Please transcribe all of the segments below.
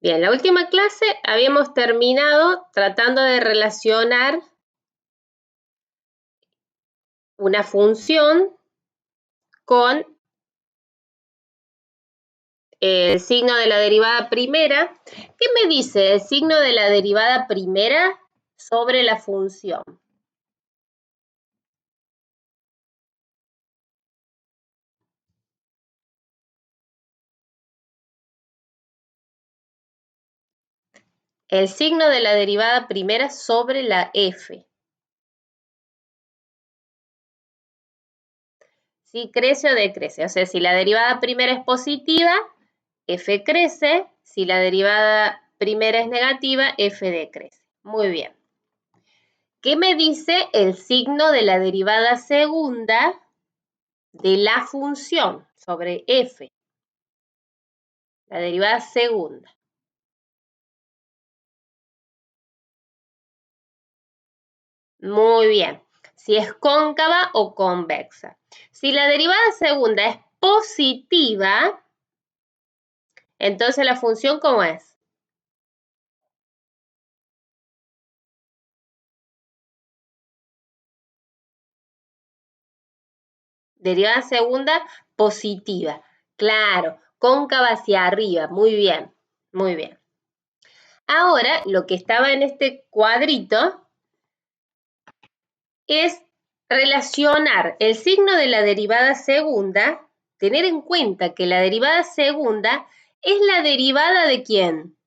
Bien, la última clase habíamos terminado tratando de relacionar una función con el signo de la derivada primera. ¿Qué me dice el signo de la derivada primera sobre la función? El signo de la derivada primera sobre la f. Si crece o decrece, o sea, si la derivada primera es positiva, f crece, si la derivada primera es negativa, f decrece. Muy bien. ¿Qué me dice el signo de la derivada segunda de la función sobre f? La derivada segunda. Muy bien. Si es cóncava o convexa. Si la derivada segunda es positiva, entonces la función, ¿cómo es? Derivada segunda positiva. Claro, cóncava hacia arriba. Muy bien, muy bien. Ahora, lo que estaba en este cuadrito es relacionar el signo de la derivada segunda, tener en cuenta que la derivada segunda es la derivada ¿de quién?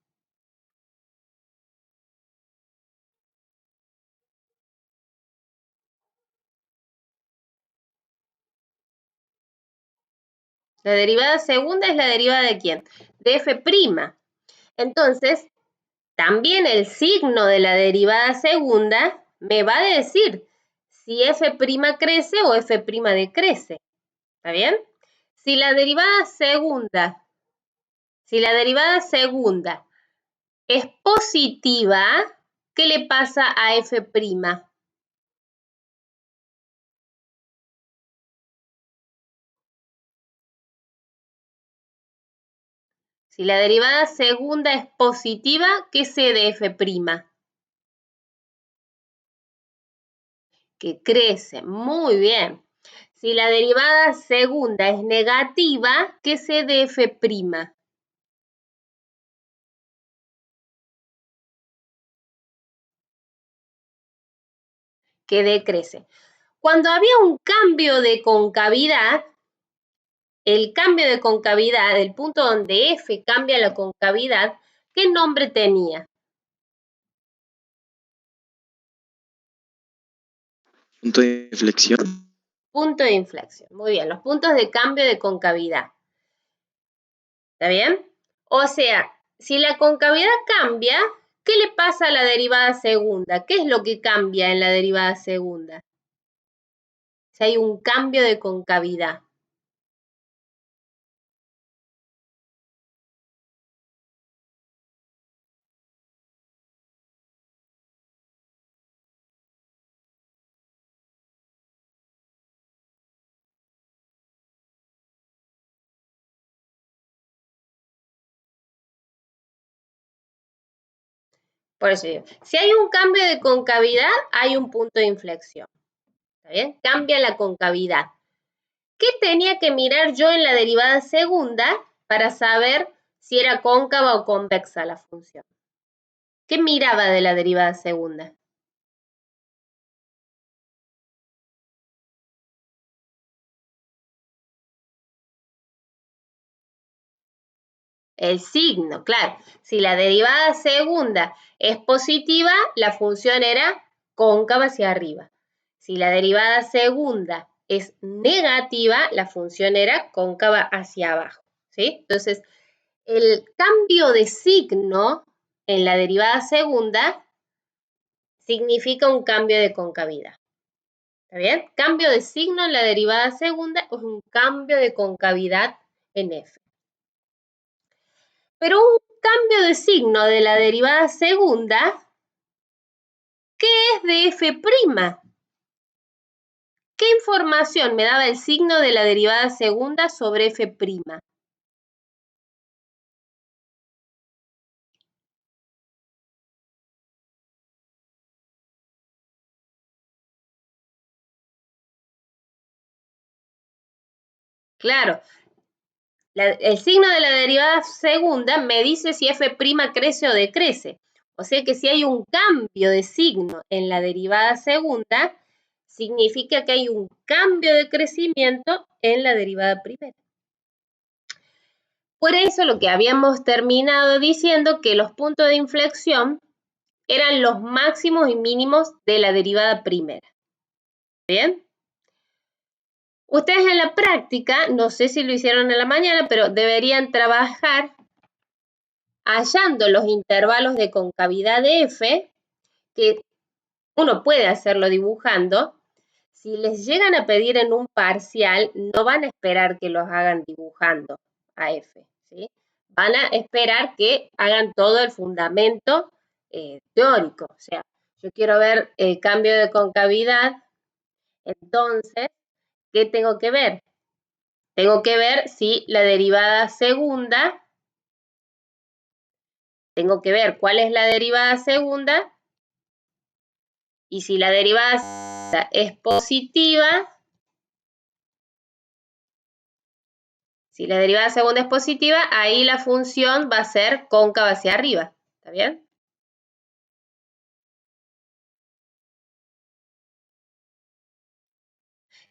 La derivada segunda es la derivada ¿de quién? De f'. Entonces, también el signo de la derivada segunda me va a decir si f' crece o f' decrece. ¿Está bien? Si la derivada segunda es positiva, ¿qué le pasa a f'? Si la derivada segunda es positiva, ¿qué sé de f'? Que crece. Muy bien. Si la derivada segunda es negativa, ¿qué sé de f'? Que decrece. Cuando había un cambio de concavidad, el cambio de concavidad, el punto donde f cambia la concavidad, ¿qué nombre tenía? Punto de inflexión. Punto de inflexión. Muy bien, los puntos de cambio de concavidad. ¿Está bien? O sea, si la concavidad cambia, ¿qué le pasa a la derivada segunda? ¿Qué es lo que cambia en la derivada segunda? Si hay un cambio de concavidad. Por eso digo, si hay un cambio de concavidad, hay un punto de inflexión. ¿Está bien? Cambia la concavidad. ¿Qué tenía que mirar yo en la derivada segunda para saber si era cóncava o convexa la función? ¿Qué miraba de la derivada segunda? El signo, claro. Si la derivada segunda es positiva, la función era cóncava hacia arriba. Si la derivada segunda es negativa, la función era cóncava hacia abajo. ¿Sí? Entonces, el cambio de signo en la derivada segunda significa un cambio de concavidad. ¿Está bien? Cambio de signo en la derivada segunda es un cambio de concavidad en f. Pero un cambio de signo de la derivada segunda, ¿qué es de f'? ¿Qué información me daba el signo de la derivada segunda sobre f'? Claro, el signo de la derivada segunda me dice si f' crece o decrece. O sea que si hay un cambio de signo en la derivada segunda, significa que hay un cambio de crecimiento en la derivada primera. Por eso lo que habíamos terminado diciendo que los puntos de inflexión eran los máximos y mínimos de la derivada primera. ¿Bien? Ustedes en la práctica, no sé si lo hicieron en la mañana, pero deberían trabajar hallando los intervalos de concavidad de f, que uno puede hacerlo dibujando. Si les llegan a pedir en un parcial, no van a esperar que los hagan dibujando a f, ¿sí? Van a esperar que hagan todo el fundamento teórico. O sea, yo quiero ver el cambio de concavidad, entonces, ¿qué tengo que ver? Tengo que ver si la derivada segunda, tengo que ver cuál es la derivada segunda, y si la derivada es positiva, si la derivada segunda es positiva, ahí la función va a ser cóncava hacia arriba. ¿Está bien?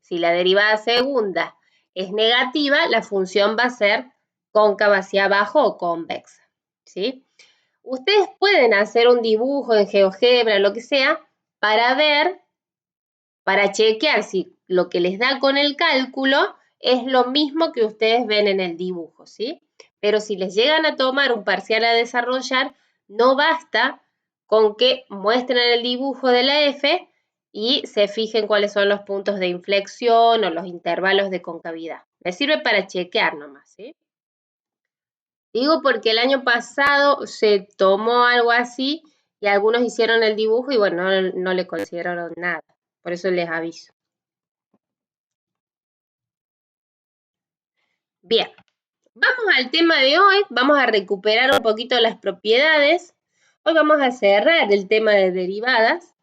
Si la derivada segunda es negativa, la función va a ser cóncava hacia abajo o convexa. ¿Sí? Ustedes pueden hacer un dibujo en GeoGebra, lo que sea, para ver, para chequear si lo que les da con el cálculo es lo mismo que ustedes ven en el dibujo, ¿sí? Pero si les llegan a tomar un parcial a desarrollar, no basta con que muestren el dibujo de la F y se fijen cuáles son los puntos de inflexión o los intervalos de concavidad. Les sirve para chequear nomás, ¿sí? Digo porque el año pasado se tomó algo así y algunos hicieron el dibujo y bueno, no le consideraron nada. Por eso les aviso. Bien, vamos al tema de hoy. Vamos a recuperar un poquito las propiedades. Hoy vamos a cerrar el tema de derivadas.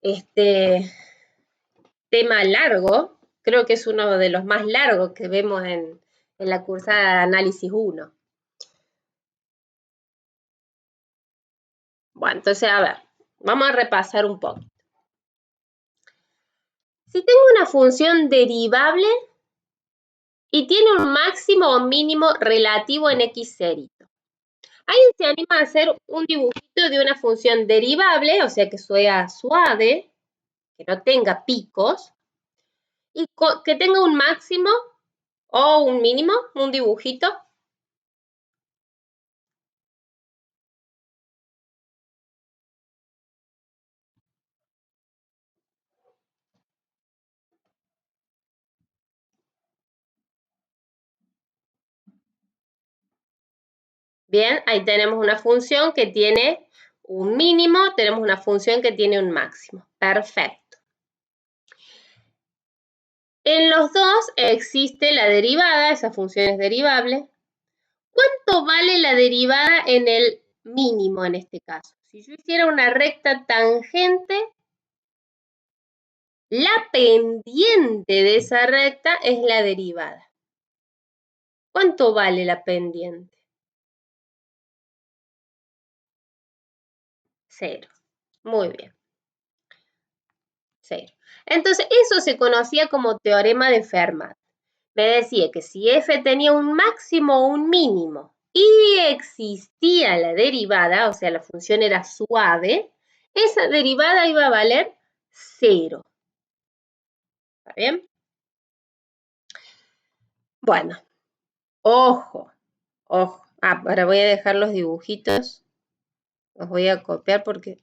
Este tema largo, creo que es uno de los más largos que vemos en la cursada de análisis 1. Bueno, entonces, a ver, vamos a repasar un poco. Si tengo una función derivable y tiene un máximo o mínimo relativo en x cérito, ¿alguien se anima a hacer un dibujito de una función derivable, o sea que sea suave, que no tenga picos, y que tenga un máximo o un mínimo, un dibujito? Bien, ahí tenemos una función que tiene un mínimo, tenemos una función que tiene un máximo. Perfecto. En los dos existe la derivada, esa función es derivable. ¿Cuánto vale la derivada en el mínimo en este caso? Si yo hiciera una recta tangente, la pendiente de esa recta es la derivada. ¿Cuánto vale la pendiente? 0. Muy bien. 0. Entonces, eso se conocía como teorema de Fermat. Me decía que si f tenía un máximo o un mínimo y existía la derivada, o sea, la función era suave, esa derivada iba a valer 0. ¿Está bien? Bueno, ojo, ojo. Ahora voy a dejar los dibujitos. Los voy a copiar porque...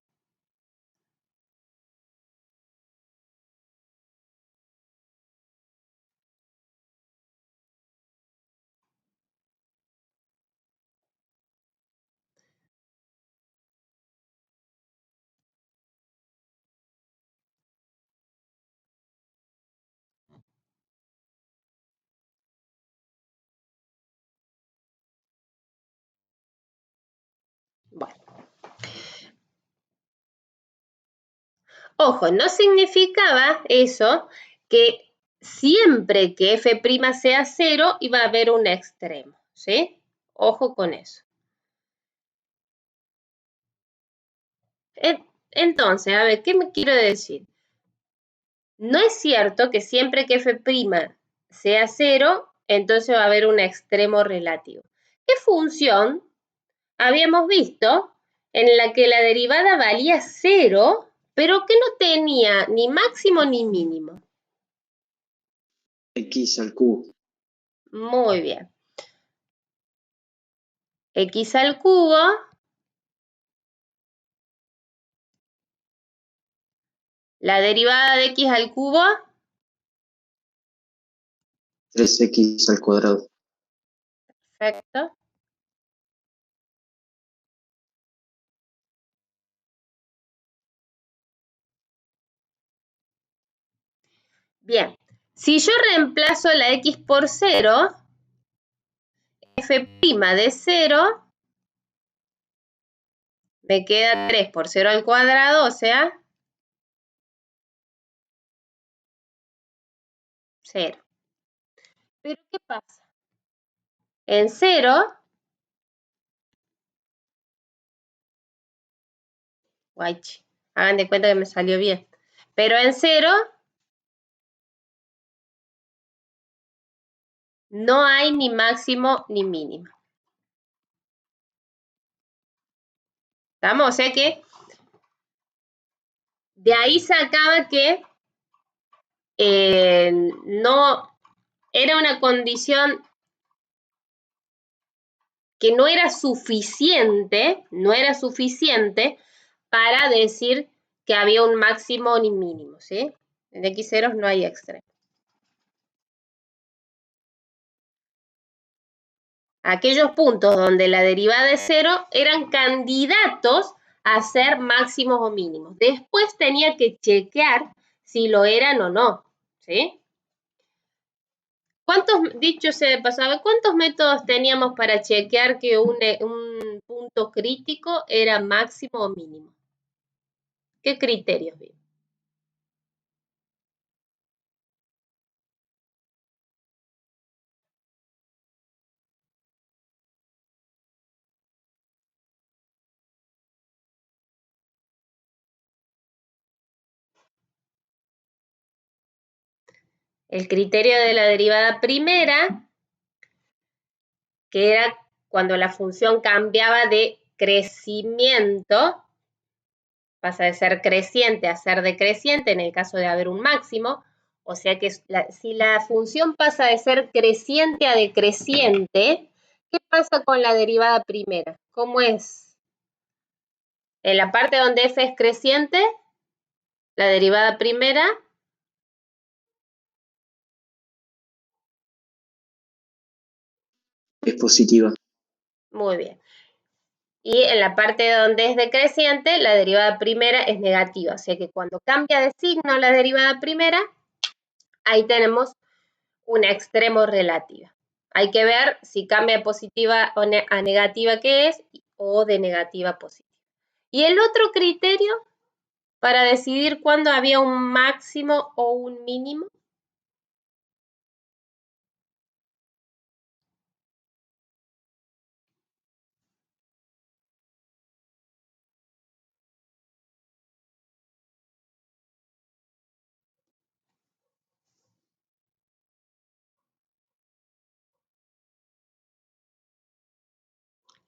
Bueno. Ojo, no significaba eso que siempre que f' sea 0 iba a haber un extremo, ¿sí? Ojo con eso. Entonces, a ver, ¿qué me quiero decir? No es cierto que siempre que f' sea 0, entonces va a haber un extremo relativo. ¿Qué función habíamos visto en la que la derivada valía 0, pero que no tenía ni máximo ni mínimo? X al cubo. Muy bien. X al cubo la derivada de x al cubo 3x al cuadrado. perfecto. Bien, si yo reemplazo la x por 0, f' de 0 me queda 3 por 0 al cuadrado, o sea, 0. Pero ¿qué pasa? En 0, guaychi, hagan de cuenta que me salió bien. Pero en 0 no hay ni máximo ni mínimo. ¿Estamos? O sea que de ahí sacaba que no era una condición que no era suficiente para decir que había un máximo ni mínimo, ¿sí? En x0 no hay extremo. Aquellos puntos donde la derivada es 0 eran candidatos a ser máximos o mínimos. Después tenía que chequear si lo eran o no, ¿sí? Dicho sea de pasado, ¿cuántos métodos teníamos para chequear que un punto crítico era máximo o mínimo? ¿Qué criterios vimos? El criterio de la derivada primera, que era cuando la función cambiaba de crecimiento, pasa de ser creciente a ser decreciente en el caso de haber un máximo, o sea que si la función pasa de ser creciente a decreciente, ¿qué pasa con la derivada primera? ¿Cómo es? En la parte donde f es creciente, la derivada primera Es positiva. muy bien. Y en la parte donde es decreciente, la derivada primera es negativa. O sea que cuando cambia de signo la derivada primera, ahí tenemos un extremo relativo. Hay que ver si cambia de positiva a negativa que es o de negativa a positiva. Y el otro criterio para decidir cuándo había un máximo o un mínimo.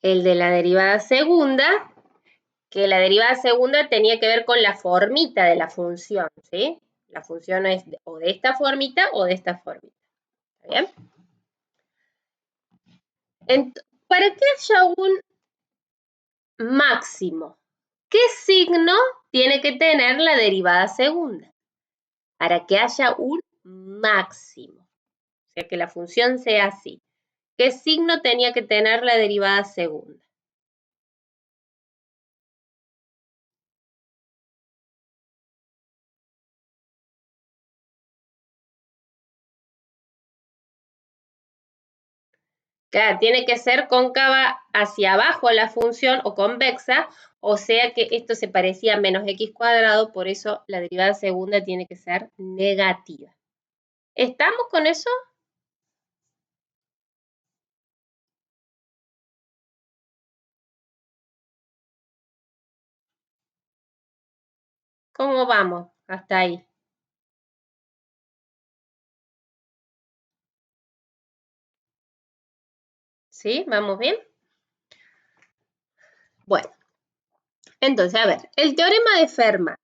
El de la derivada segunda, que la derivada segunda tenía que ver con la formita de la función, ¿sí? La función es o de esta formita o de esta formita. ¿Está bien? Para que haya un máximo, ¿qué signo tiene que tener la derivada segunda? Para que haya un máximo, o sea, que la función sea así. ¿Qué signo tenía que tener la derivada segunda? Claro, tiene que ser cóncava hacia abajo la función o convexa, o sea que esto se parecía a menos x cuadrado, por eso la derivada segunda tiene que ser negativa. ¿Estamos con eso? ¿Cómo vamos hasta ahí? ¿Sí? ¿Vamos bien? Bueno, entonces, a ver, el teorema de Fermat.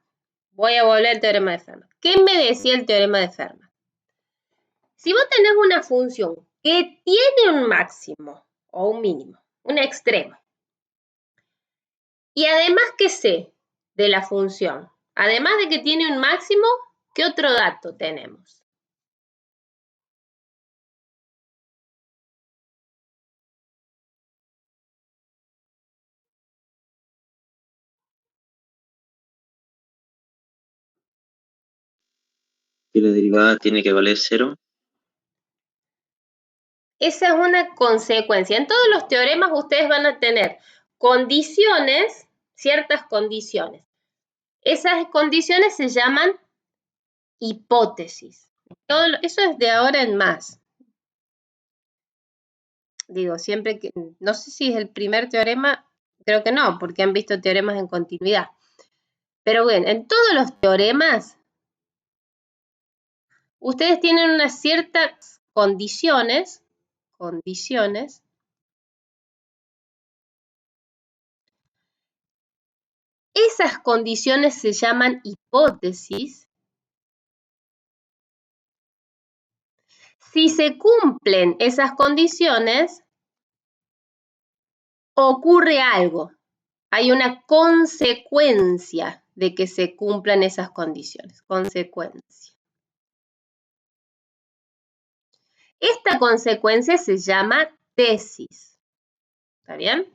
Voy a volver al teorema de Fermat. ¿Qué me decía el teorema de Fermat? Si vos tenés una función que tiene un máximo o un mínimo, un extremo, y además que sé de la función, además de que tiene un máximo, ¿qué otro dato tenemos? Que la derivada tiene que valer 0. Esa es una consecuencia. En todos los teoremas ustedes van a tener condiciones, ciertas condiciones. Esas condiciones se llaman hipótesis. Eso es de ahora en más. Digo, siempre que, no sé si es el primer teorema, creo que no, porque han visto teoremas en continuidad. Pero bueno, en todos los teoremas, ustedes tienen unas ciertas condiciones. Esas condiciones se llaman hipótesis. Si se cumplen esas condiciones, ocurre algo. Hay una consecuencia de que se cumplan esas condiciones. Consecuencia. Esta consecuencia se llama tesis. ¿Está bien?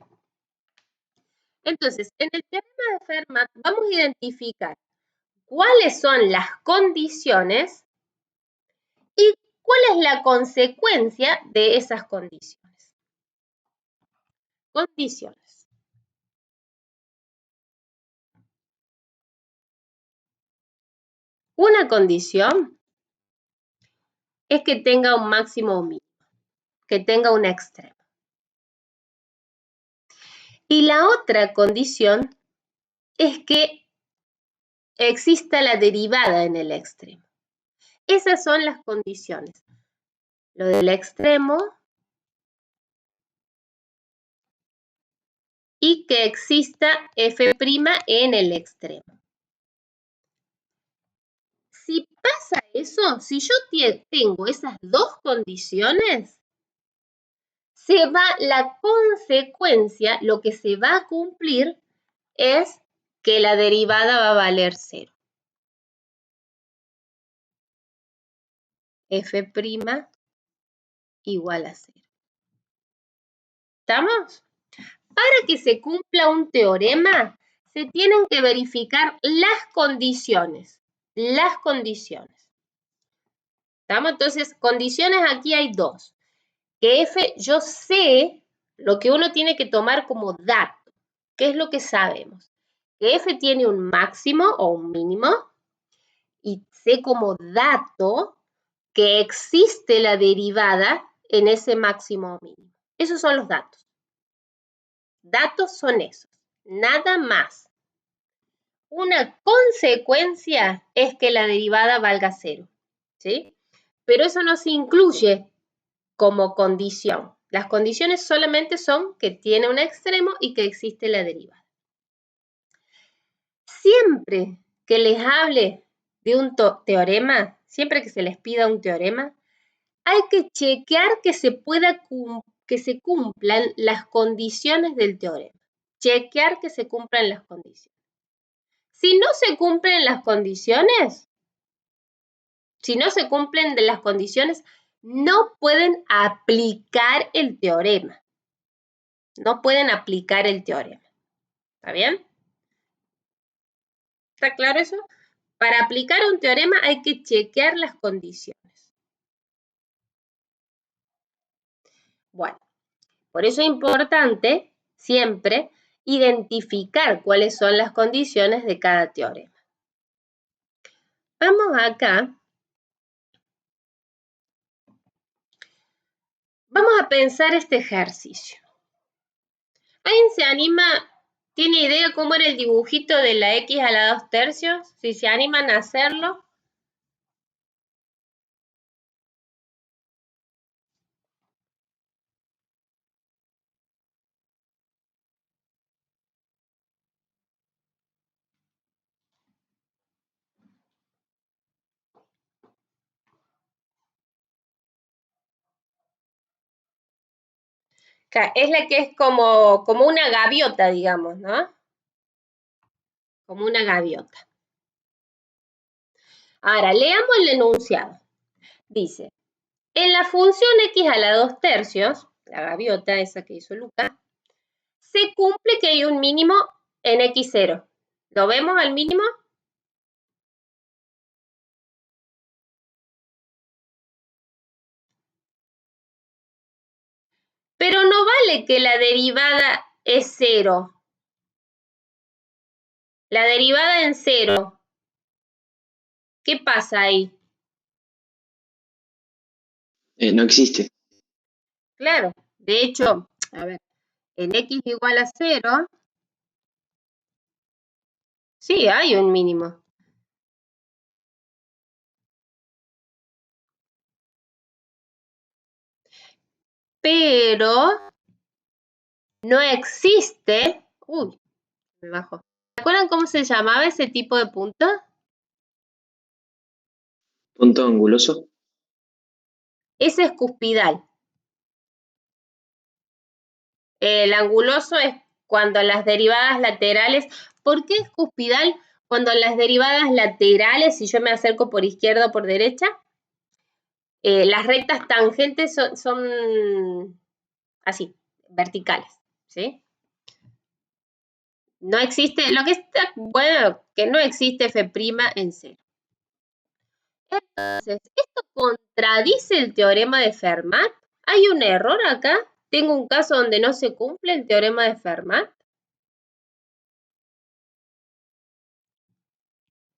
Entonces, en el teorema de Fermat vamos a identificar cuáles son las condiciones y cuál es la consecuencia de esas condiciones. Condiciones. Una condición es que tenga un máximo o mínimo, que tenga un extremo. Y la otra condición es que exista la derivada en el extremo. Esas son las condiciones. Lo del extremo y que exista f' en el extremo. Si pasa eso, si yo tengo esas dos condiciones, se va la consecuencia, lo que se va a cumplir es que la derivada va a valer 0. F' igual a 0. ¿Estamos? Para que se cumpla un teorema, se tienen que verificar las condiciones. Las condiciones. ¿Estamos? Entonces, condiciones aquí hay dos. Que F, yo sé lo que uno tiene que tomar como dato. ¿Qué es lo que sabemos? Que F tiene un máximo o un mínimo y sé como dato que existe la derivada en ese máximo o mínimo. Esos son los datos. Datos son esos, nada más. Una consecuencia es que la derivada valga 0, ¿sí? Pero eso no se incluye como condición. Las condiciones solamente son que tiene un extremo y que existe la derivada. Siempre que les hable de un teorema, siempre que se les pida un teorema, hay que chequear que se cumplan las condiciones del teorema. Chequear que se cumplan las condiciones. Si no se cumplen las condiciones, no pueden aplicar el teorema. No pueden aplicar el teorema. ¿Está bien? ¿Está claro eso? Para aplicar un teorema hay que chequear las condiciones. Bueno, por eso es importante siempre identificar cuáles son las condiciones de cada teorema. Vamos acá Vamos a pensar este ejercicio. ¿Alguien se anima? ¿Tiene idea cómo era el dibujito de la x a la 2/3? Si se animan a hacerlo. Es la que es como una gaviota, digamos, ¿no? Como una gaviota. Ahora, leamos el enunciado. Dice, en la función x a la 2/3, la gaviota esa que hizo Lucas, se cumple que hay un mínimo en x0. ¿Lo vemos al mínimo? Pero no vale que la derivada es 0. La derivada en 0. ¿Qué pasa ahí? No existe. Claro, de hecho, a ver, en x igual a 0, sí hay un mínimo. Pero no existe. Uy, me bajó. ¿Se acuerdan cómo se llamaba ese tipo de punto? Punto anguloso. Ese es cuspidal. El anguloso es cuando las derivadas laterales. ¿Por qué es cuspidal? Cuando las derivadas laterales, si yo me acerco por izquierda o por derecha, las rectas tangentes son así, verticales, ¿sí? No existe, lo que está bueno, que no existe f' en 0. Entonces, ¿esto contradice el teorema de Fermat? ¿Hay un error acá? ¿Tengo un caso donde no se cumple el teorema de Fermat?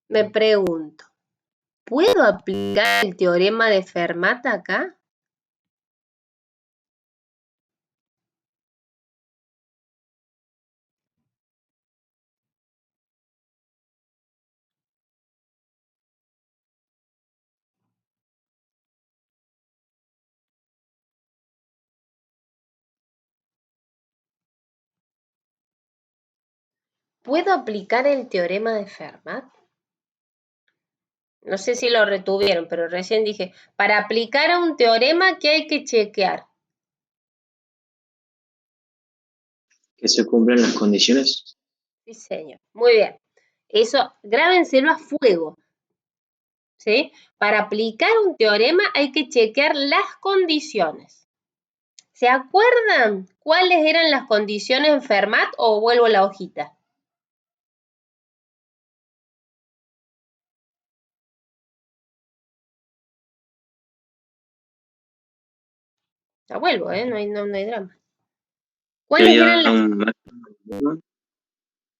Me pregunto, ¿puedo aplicar el teorema de Fermat acá? ¿Puedo aplicar el teorema de Fermat? No sé si lo retuvieron, pero recién dije, para aplicar a un teorema, ¿qué hay que chequear? Que se cumplen las condiciones. Sí, señor. Muy bien. Eso, grábenselo a fuego. ¿Sí? Para aplicar un teorema hay que chequear las condiciones. ¿Se acuerdan cuáles eran las condiciones en Fermat o vuelvo la hojita? La vuelvo, no hay drama. Que ¿Cuáles eran había las? un máximo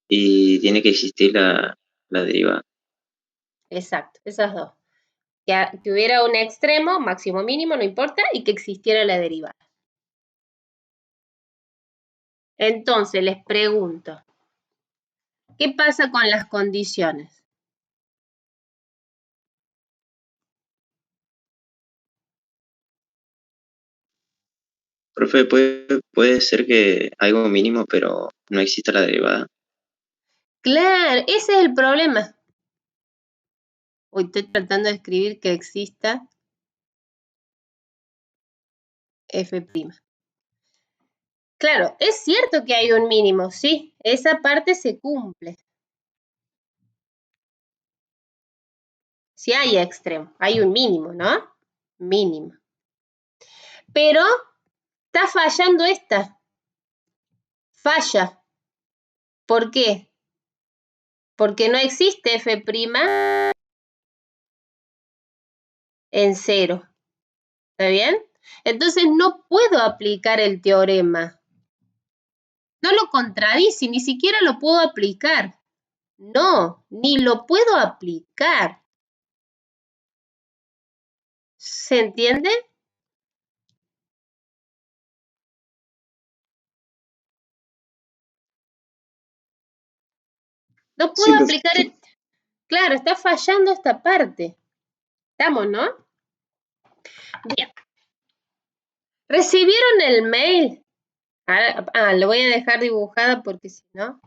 y tiene que existir la derivada. Exacto, esas dos. Que hubiera un extremo, máximo mínimo, no importa, y que existiera la derivada. Entonces, les pregunto, ¿qué pasa con las condiciones? Profe, puede ser que algo mínimo, pero no exista la derivada. Claro, ese es el problema. Hoy estoy tratando de escribir que exista f'. Claro, es cierto que hay un mínimo, sí, esa parte se cumple. Sí hay extremo, hay un mínimo, ¿no? Mínimo. Pero está fallando esta. Falla. ¿Por qué? Porque no existe f' en 0. ¿Está bien? Entonces no puedo aplicar el teorema. No lo contradice, ni siquiera lo puedo aplicar. No, ni lo puedo aplicar. ¿Se entiende? No puedo Sí, aplicar el... Claro, está fallando esta parte. ¿Estamos, no? Bien. ¿Recibieron el mail? Lo voy a dejar dibujada porque si no,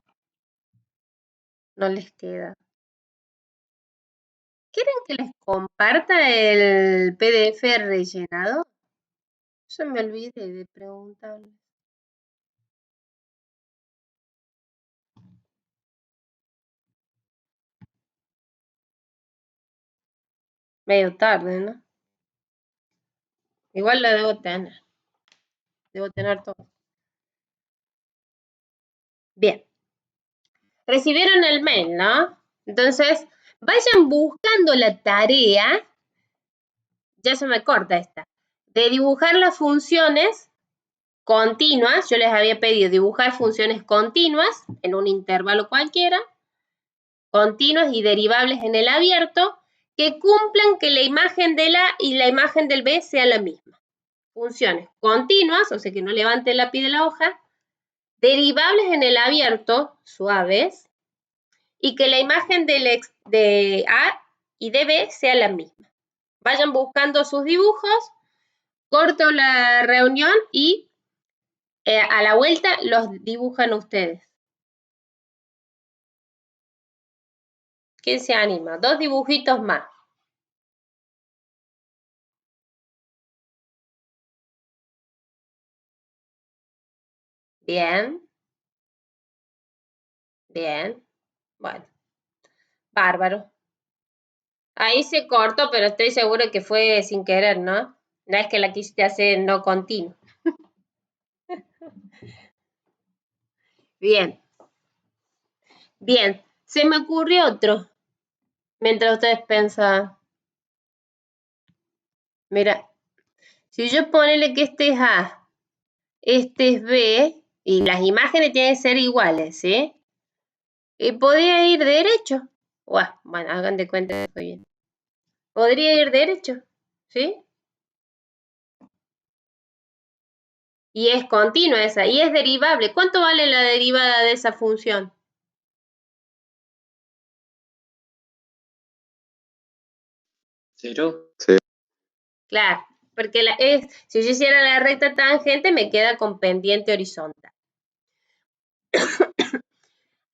no les queda. ¿Quieren que les comparta el PDF rellenado? Yo me olvidé de preguntarles. Medio tarde, ¿no? Igual la debo tener. Debo tener todo. Bien. Recibieron el mail, ¿no? Entonces, vayan buscando la tarea. Ya se me corta esta. De dibujar las funciones continuas. Yo les había pedido dibujar funciones continuas en un intervalo cualquiera. Continuas y derivables en el abierto que cumplan que la imagen de la A y la imagen del B sea la misma. Funciones continuas, o sea que no levante el lápiz de la hoja, derivables en el abierto, suaves, y que la imagen de A y de B sea la misma. Vayan buscando sus dibujos, corto la reunión y a la vuelta los dibujan ustedes. ¿Quién se anima? 2 dibujitos más. Bien. Bien. Bueno. Bárbaro. Ahí se cortó, pero estoy seguro que fue sin querer, ¿no? No es que la quisiste hacer no continuo. Bien. Bien. Se me ocurrió otro. Mientras ustedes pensan. Mira. Si yo ponele que este es A, este es B, y las imágenes tienen que ser iguales, ¿sí? Y podría ir derecho. Bueno, hagan de cuenta que estoy bien. Podría ir derecho, ¿sí? Y es continua esa, y es derivable. ¿Cuánto vale la derivada de esa función? 0. Claro, porque si yo hiciera la recta tangente me queda con pendiente horizontal.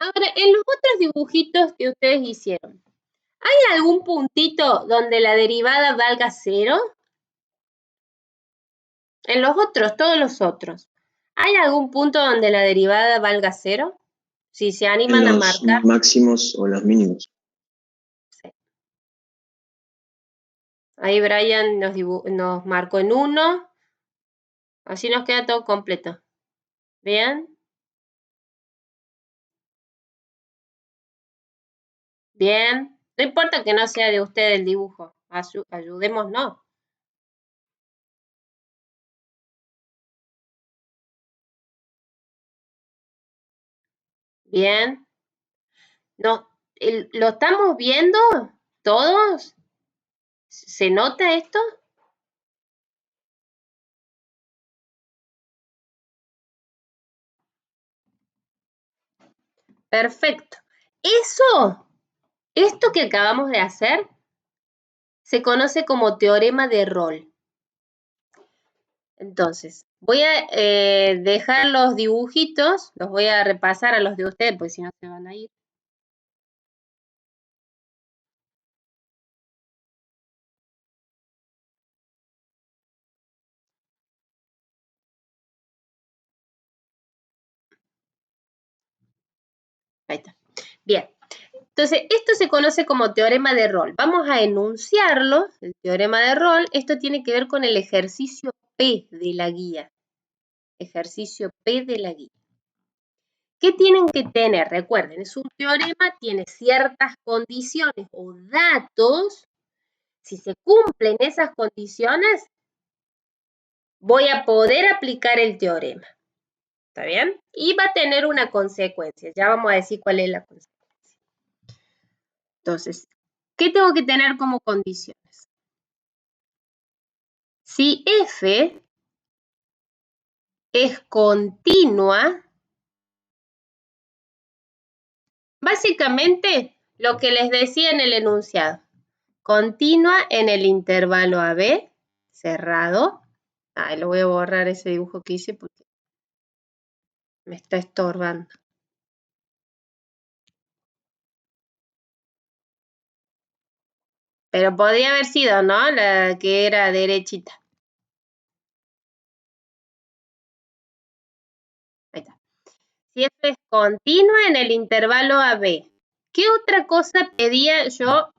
Ahora, en los otros dibujitos que ustedes hicieron, ¿hay algún puntito donde la derivada valga 0? En los otros, todos los otros, ¿hay algún punto donde la derivada valga 0? Si se animan a marcar. En los máximos o los mínimos. Sí. Ahí Brian nos marcó en 1. Así nos queda todo completo. ¿Bien? Bien. No importa que no sea de usted el dibujo. Ayudémonos. Bien. No, ¿lo estamos viendo todos? ¿Se nota esto? Perfecto. Esto que acabamos de hacer, se conoce como teorema de Rolle. Entonces, voy a dejar los dibujitos, los voy a repasar a los de ustedes, porque si no se van a ir. Ahí está. Bien. Entonces, esto se conoce como teorema de Rolle. Vamos a enunciarlo, el teorema de Rolle. Esto tiene que ver con el ejercicio P de la guía. Ejercicio P de la guía. ¿Qué tienen que tener? Recuerden, es un teorema, tiene ciertas condiciones o datos. Si se cumplen esas condiciones, voy a poder aplicar el teorema. ¿Está bien? Y va a tener una consecuencia. Ya vamos a decir cuál es la consecuencia. Entonces, ¿qué tengo que tener como condiciones? Si F es continua, Básicamente, lo que les decía en el enunciado. Continua en el intervalo AB, cerrado. Lo voy a borrar ese dibujo que hice porque me está estorbando. Pero podría haber sido, ¿no? La que era derechita. Ahí está. Si eso es continua en el intervalo AB, ¿qué otra cosa pedía yo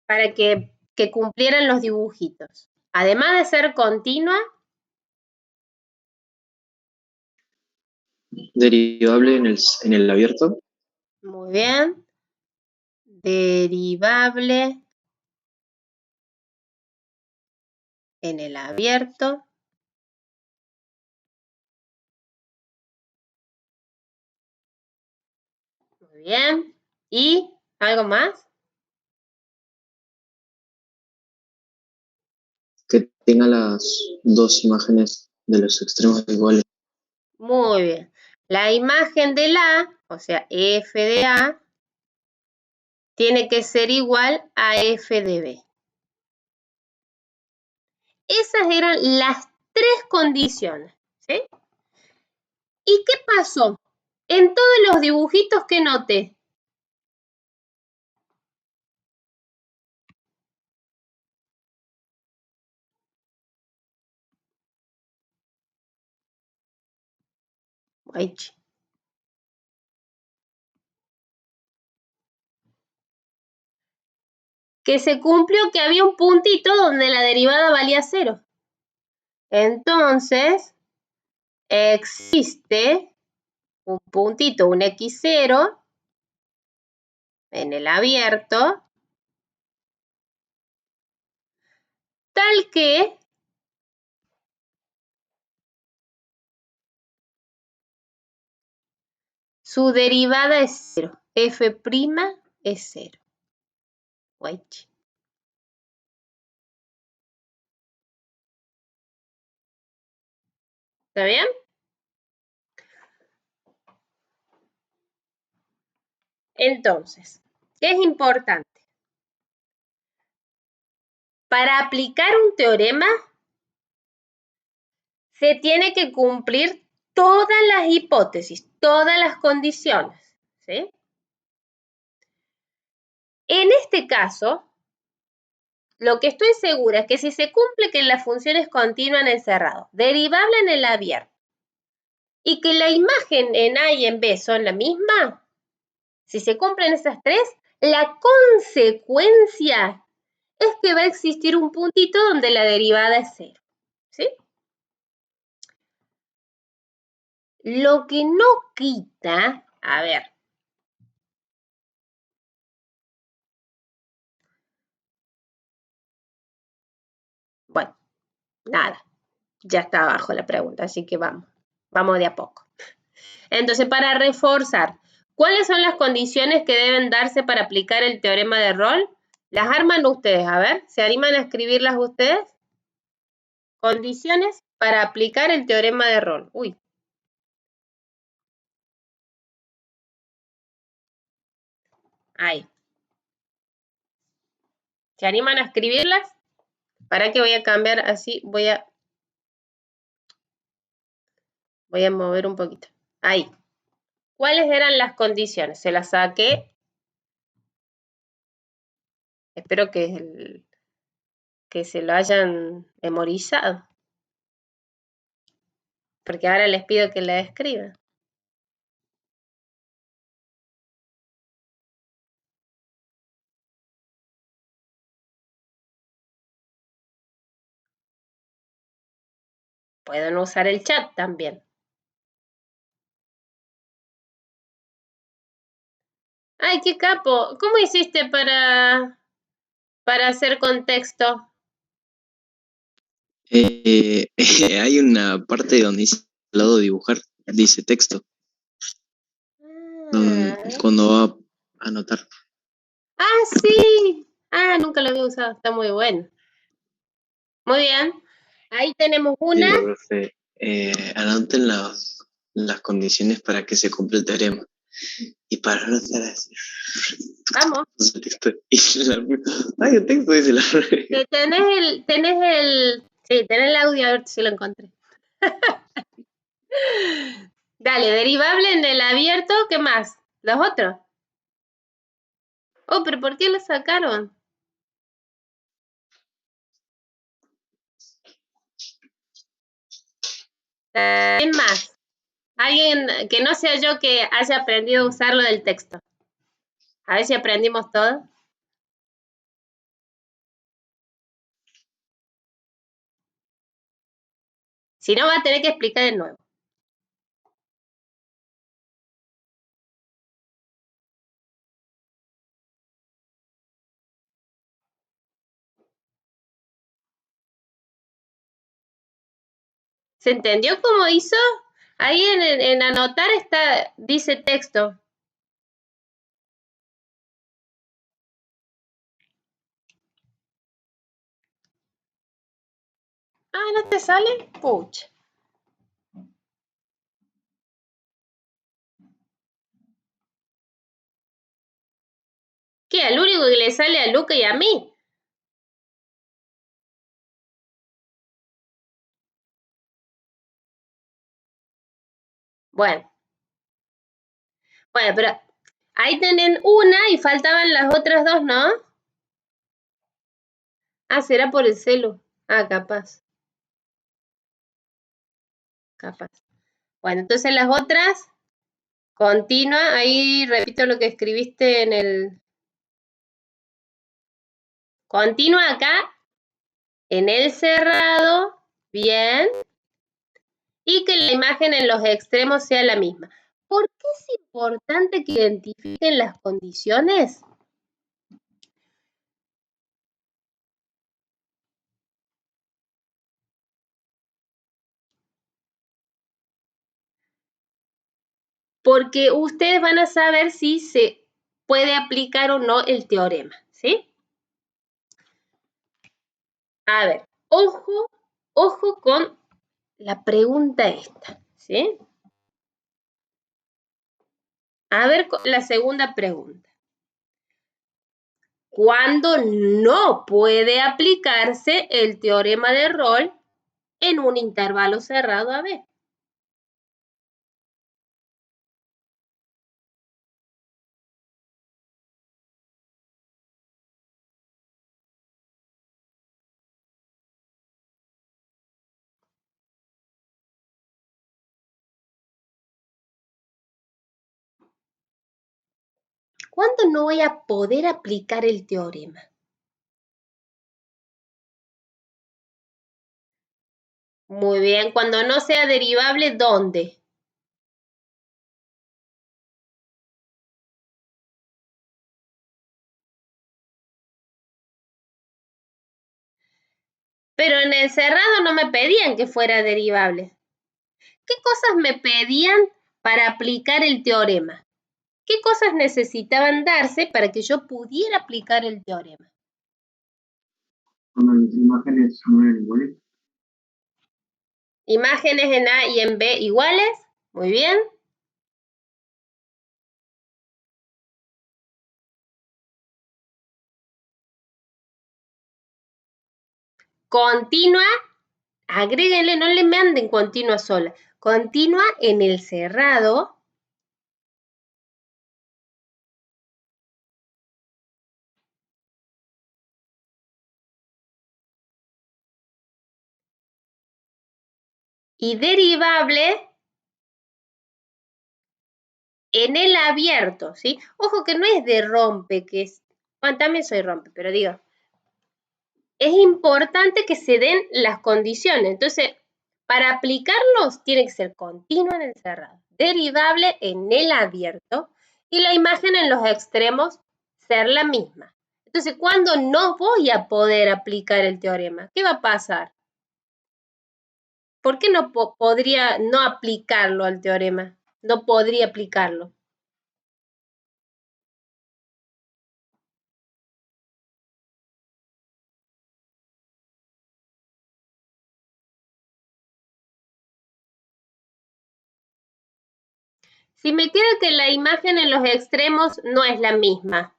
para que cumplieran los dibujitos? Además de ser continua. Derivable en el abierto. Muy bien. Derivable en el abierto. Muy bien. ¿Y algo más? Que tenga las dos imágenes de los extremos iguales. Muy bien. La imagen de la, o sea, f de A, tiene que ser igual a f de B. Esas eran las tres condiciones, ¿sí? ¿Y qué pasó? En todos los dibujitos que noté. Ay, que se cumplió que había un puntito donde la derivada valía 0. Entonces, existe un puntito, un x0, en el abierto, tal que su derivada es 0. F' es 0. Wait. ¿Está bien? Entonces, ¿qué es importante? Para aplicar un teorema, se tiene que cumplir todas las hipótesis, todas las condiciones, ¿sí? En este caso, lo que estoy segura es que si se cumple que la función es continua en el cerrado, derivable en el abierto, y que la imagen en A y en B son la misma, si se cumplen esas tres, la consecuencia es que va a existir un puntito donde la derivada es 0, ¿sí? Lo que no quita, a ver, bueno, nada, ya está abajo la pregunta, así que vamos de a poco. Entonces, para reforzar, ¿cuáles son las condiciones que deben darse para aplicar el teorema de Rolle? Las arman ustedes, a ver, ¿se animan a escribirlas ustedes? Condiciones para aplicar el teorema de Rolle. Uy. Ahí. ¿Se animan a escribirlas? ¿Para qué voy a cambiar así? Voy a mover un poquito. Ahí. ¿Cuáles eran las condiciones? Se las saqué. Espero que se lo hayan memorizado. Porque ahora les pido que la escriban. Pueden usar el chat también. ¡Ay, qué capo! ¿Cómo hiciste para hacer contexto? Hay una parte donde dice al lado de dibujar, dice texto. Cuando va a anotar. ¡Ah, sí! Ah, nunca lo había usado. Está muy bueno. Muy bien. Ahí tenemos una. Profe, anoten las condiciones para que se cumpla el teorema. Y para no estar así. Vamos. Ay, el texto dice la Que sí, tenés el audio, a ver si lo encontré. Dale, derivable en el abierto, ¿qué más? ¿Los otros? Oh, pero ¿por qué lo sacaron? ¿Quién más? Alguien que no sea yo que haya aprendido a usarlo del texto. A ver si aprendimos todo. Si no, va a tener que explicar de nuevo. ¿Se entendió cómo hizo? Ahí en anotar dice texto. Ah, ¿no te sale? Pucha. ¿Qué? Al único que le sale a Luca y a mí. Bueno. Bueno, pero ahí tienen una y faltaban las otras dos, ¿no? Ah, será por el celu. Ah, capaz. Capaz. Bueno, entonces las otras, continua, ahí repito lo que escribiste en el... Continua acá, en el cerrado, bien, y que la imagen en los extremos sea la misma. ¿Por qué es importante que identifiquen las condiciones? Porque ustedes van a saber si se puede aplicar o no el teorema, ¿sí? A ver, ojo con la pregunta esta, ¿sí? A ver la segunda pregunta. ¿Cuándo no puede aplicarse el teorema de Rolle en un intervalo cerrado AB? ¿Cuándo no voy a poder aplicar el teorema? Muy bien, cuando no sea derivable, ¿dónde? Pero en el cerrado no me pedían que fuera derivable. ¿Qué cosas me pedían para aplicar el teorema? ¿Qué cosas necesitaban darse para que yo pudiera aplicar el teorema? Cuando las imágenes son iguales. Imágenes en A y en B iguales. Muy bien. Continua, agréguenle, no le manden continua sola. Continua en el cerrado. Y derivable en el abierto, ¿sí? Ojo que no es de rompe, que es... Bueno, también soy rompe, pero digo, es importante que se den las condiciones. Entonces, para aplicarlos tiene que ser continuo en el cerrado, derivable en el abierto y la imagen en los extremos ser la misma. Entonces, ¿cuándo no voy a poder aplicar el teorema? ¿Qué va a pasar? ¿Por qué no podría no aplicarlo al teorema? No podría aplicarlo. Si me queda que la imagen en los extremos no es la misma.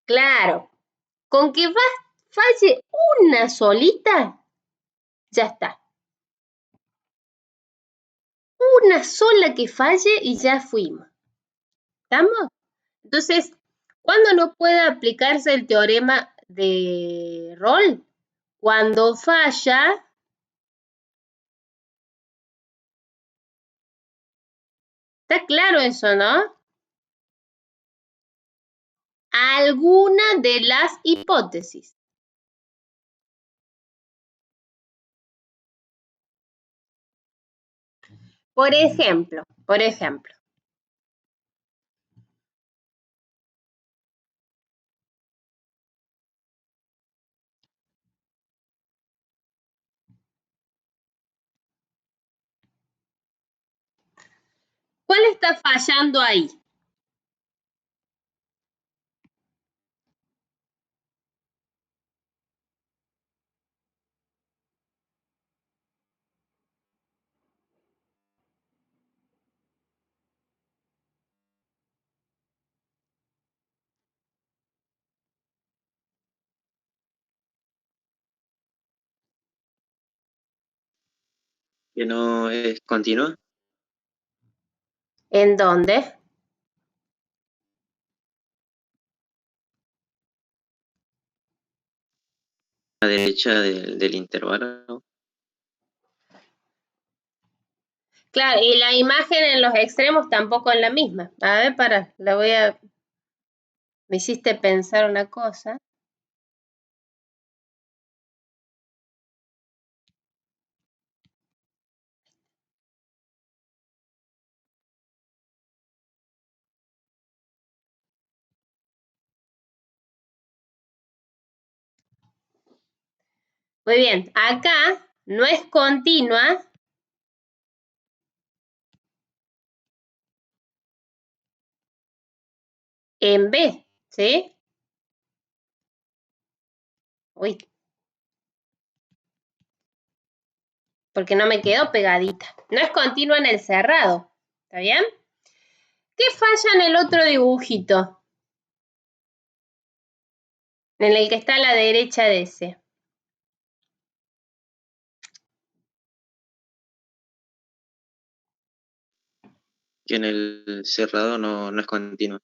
Claro, con que falle una solita, ya está. Una sola que falle y ya fuimos. ¿Estamos? Entonces, ¿cuándo no puede aplicarse el teorema de Rolle? Cuando falla está claro eso, ¿no? Alguna de las hipótesis. Por ejemplo, ¿cuál está fallando ahí? Que no es continua. ¿En dónde? A la derecha del intervalo. Claro, y la imagen en los extremos tampoco es la misma. A ver, me hiciste pensar una cosa. Muy bien, acá no es continua. En B, ¿sí? Uy, porque no me quedó pegadita. No es continua en el cerrado, ¿está bien? ¿Qué falla en el otro dibujito? En el que está a la derecha de ese. Que en el cerrado no es continua.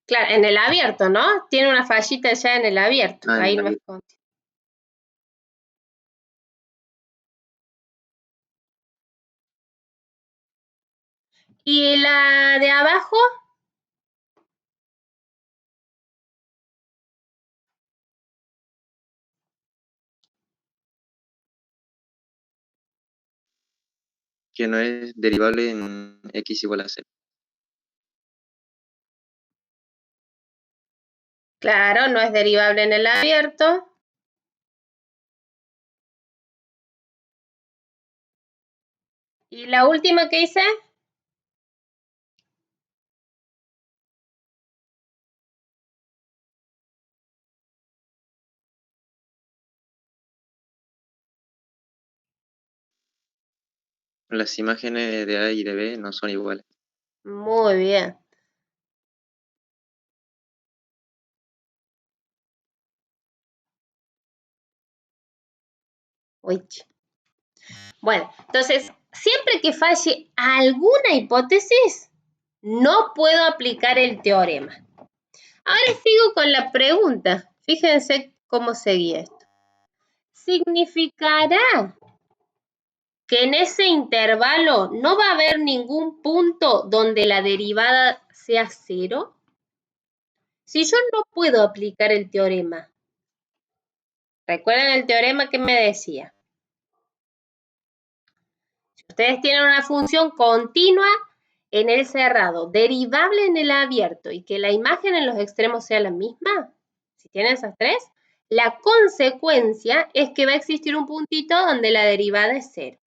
Claro, en el abierto, ¿no? Tiene una fallita ya en el abierto. Ah, en Ahí el no es abierto. continua. ¿Y la de abajo? Que no es derivable en x igual a 0. Claro, no es derivable en el abierto. ¿Y la última que hice? Las imágenes de A y de B no son iguales. Muy bien. Uy. Bueno, entonces, siempre que falle alguna hipótesis, no puedo aplicar el teorema. Ahora sigo con la pregunta. Fíjense cómo seguía esto. ¿Significará que en ese intervalo no va a haber ningún punto donde la derivada sea cero? Si yo no puedo aplicar el teorema, ¿recuerdan el teorema que me decía? Si ustedes tienen una función continua en el cerrado, derivable en el abierto y que la imagen en los extremos sea la misma, si tienen esas tres, la consecuencia es que va a existir un puntito donde la derivada es cero.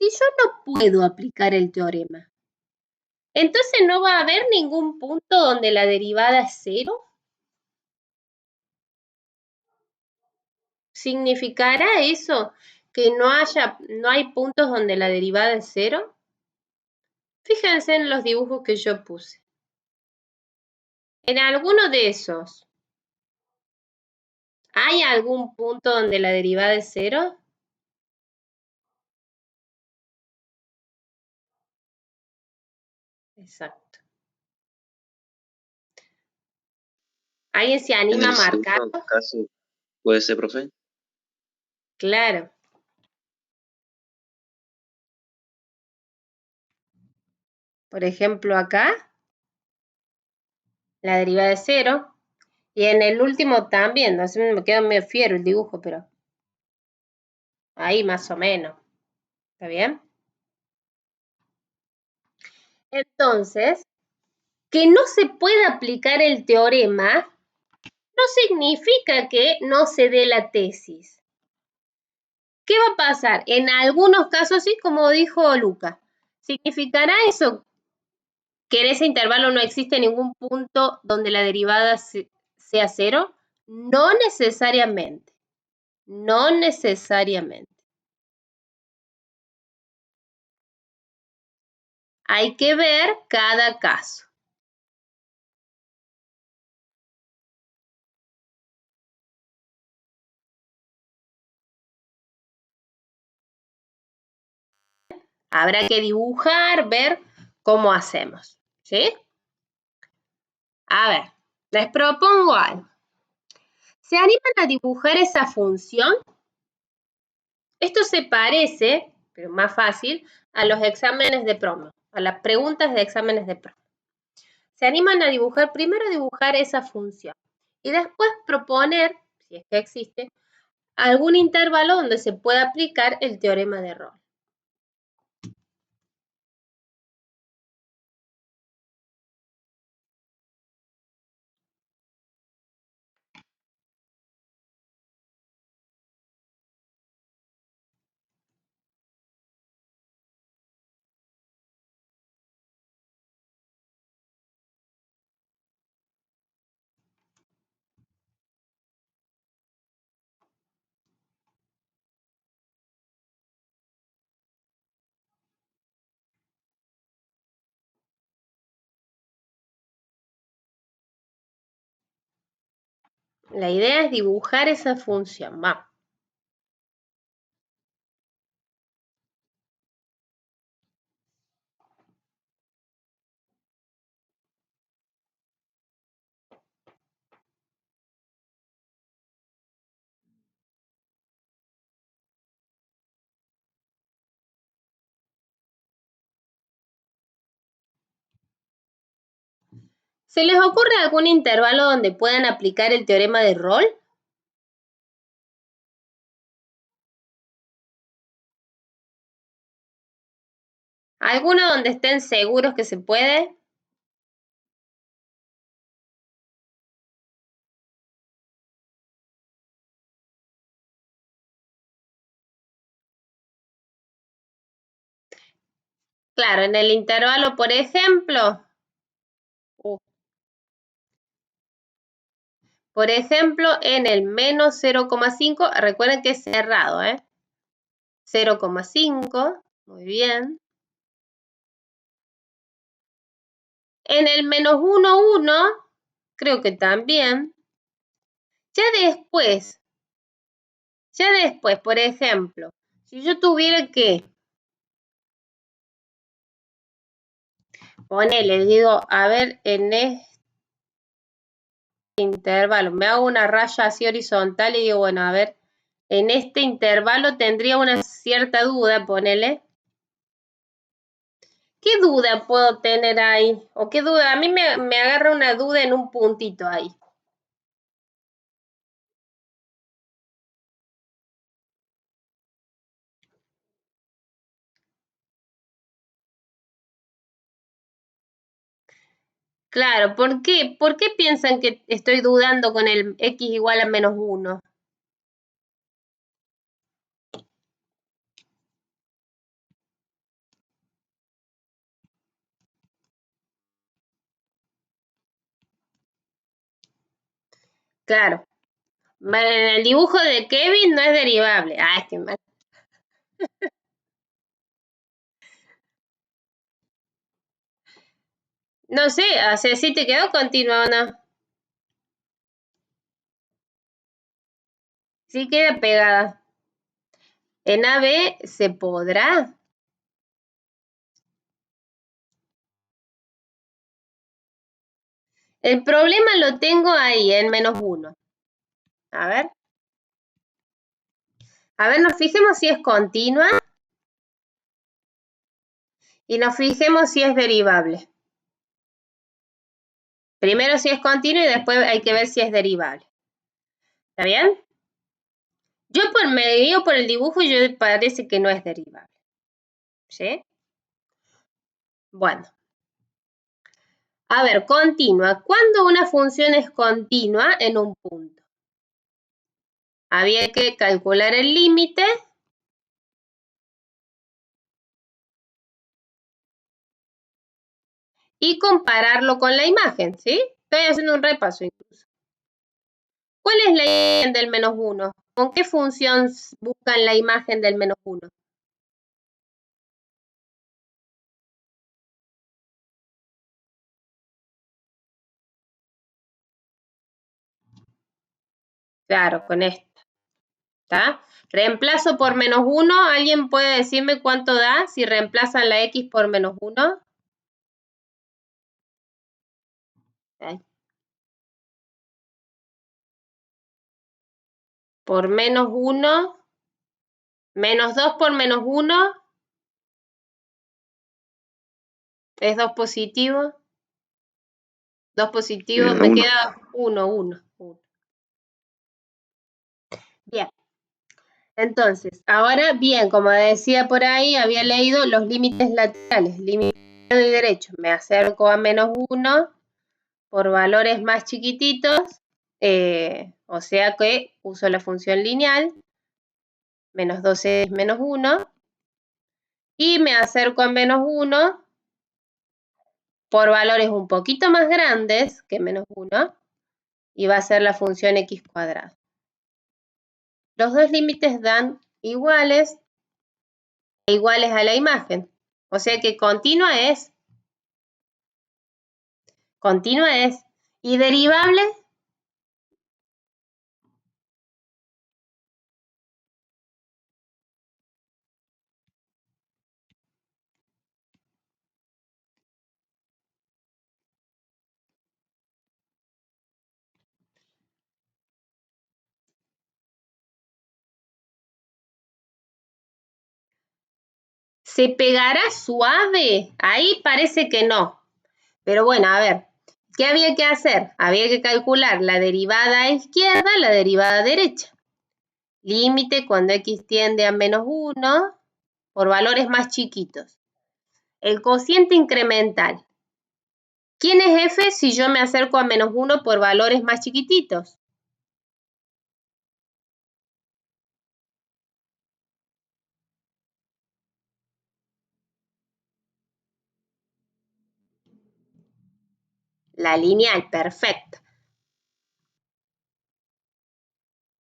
Si yo no puedo aplicar el teorema, entonces no va a haber ningún punto donde la derivada es cero. ¿Significará eso que no hay puntos donde la derivada es cero? Fíjense en los dibujos que yo puse. En alguno de esos, ¿hay algún punto donde la derivada es 0? Exacto. ¿Alguien se En anima a el marcarlo? segundo caso, ¿puede ser, profe? Claro. Por ejemplo, acá, la derivada es 0. Y en el último también, no sé, me queda medio fiero el dibujo, pero ahí más o menos. ¿Está bien? Entonces, que no se pueda aplicar el teorema no significa que no se dé la tesis. ¿Qué va a pasar? En algunos casos sí, como dijo Luca. ¿Significará eso que en ese intervalo no existe ningún punto donde la derivada sea 0? No necesariamente. No necesariamente. Hay que ver cada caso. Habrá que dibujar, ver cómo hacemos. ¿Sí? A ver, les propongo algo. ¿Se animan a dibujar esa función? Esto se parece, pero más fácil, a los exámenes de promo, a las preguntas de exámenes de promo. Se animan a dibujar, primero dibujar esa función y después proponer, si es que existe, algún intervalo donde se pueda aplicar el teorema de Rolle. La idea es dibujar esa función. Vamos. ¿Se les ocurre algún intervalo donde puedan aplicar el teorema de Rolle? ¿Alguno donde estén seguros que se puede? Claro, en el intervalo, por ejemplo, en el menos 0,5, recuerden que es cerrado, 0,5, muy bien. En el menos 1,1, creo que también. Ya después, por ejemplo, si yo tuviera que ponerle, digo, a ver, en este intervalo, me hago una raya así horizontal y digo, bueno, a ver, en este intervalo tendría una cierta duda, ponele. ¿Qué duda puedo tener ahí? ¿O qué duda? A mí me agarra una duda en un puntito ahí. Claro, ¿por qué? ¿Por qué piensan que estoy dudando con el x igual a menos 1? Claro. En el dibujo de Kevin no es derivable. Ay, qué mal. No sé, si te quedó continua o no. Sí queda pegada. En AB se podrá. El problema lo tengo ahí, en -1. A ver. A ver, nos fijemos si es continua. Y nos fijemos si es derivable. Primero si es continua y después hay que ver si es derivable. ¿Está bien? Me guío por el dibujo y yo parece que no es derivable. ¿Sí? Bueno. A ver, continua. ¿Cuándo una función es continua en un punto? Había que calcular el límite. Y compararlo con la imagen, ¿sí? Estoy haciendo un repaso incluso. ¿Cuál es la imagen del -1? ¿Con qué función buscan la imagen del -1? Claro, con esta. ¿Está? Reemplazo por -1. ¿Alguien puede decirme cuánto da si reemplazan la x por -1? Por -1. -2 por -1 es 2 positivo. 2 positivo, me Uno. queda 1, 1. Bien. Entonces, ahora bien, como decía por ahí, había leído los límites laterales. Límite del derecho, me acerco a -1 por valores más chiquititos, o sea que uso la función lineal, -12 es -1, y me acerco a -1 por valores un poquito más grandes que -1, y va a ser la función x cuadrado. Los dos límites dan iguales a la imagen. O sea que continua es. ¿Y derivable? ¿Se pegará suave? Ahí parece que no. Pero bueno, a ver, ¿qué había que hacer? Había que calcular la derivada a izquierda, la derivada a derecha. Límite cuando x tiende a -1 por valores más chiquitos. El cociente incremental. ¿Quién es f si yo me acerco a -1 por valores más chiquititos? La lineal, perfecta.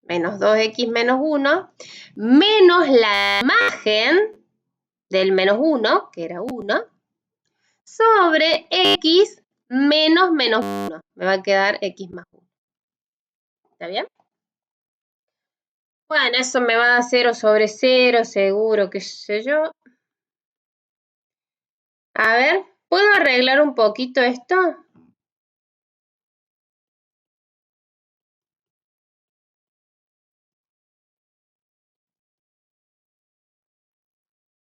-2x menos 1, menos la imagen del -1, que era 1, sobre x menos -1. Me va a quedar x más 1. ¿Está bien? Bueno, eso me va a dar 0 sobre 0, seguro, qué sé yo. A ver, ¿puedo arreglar un poquito esto?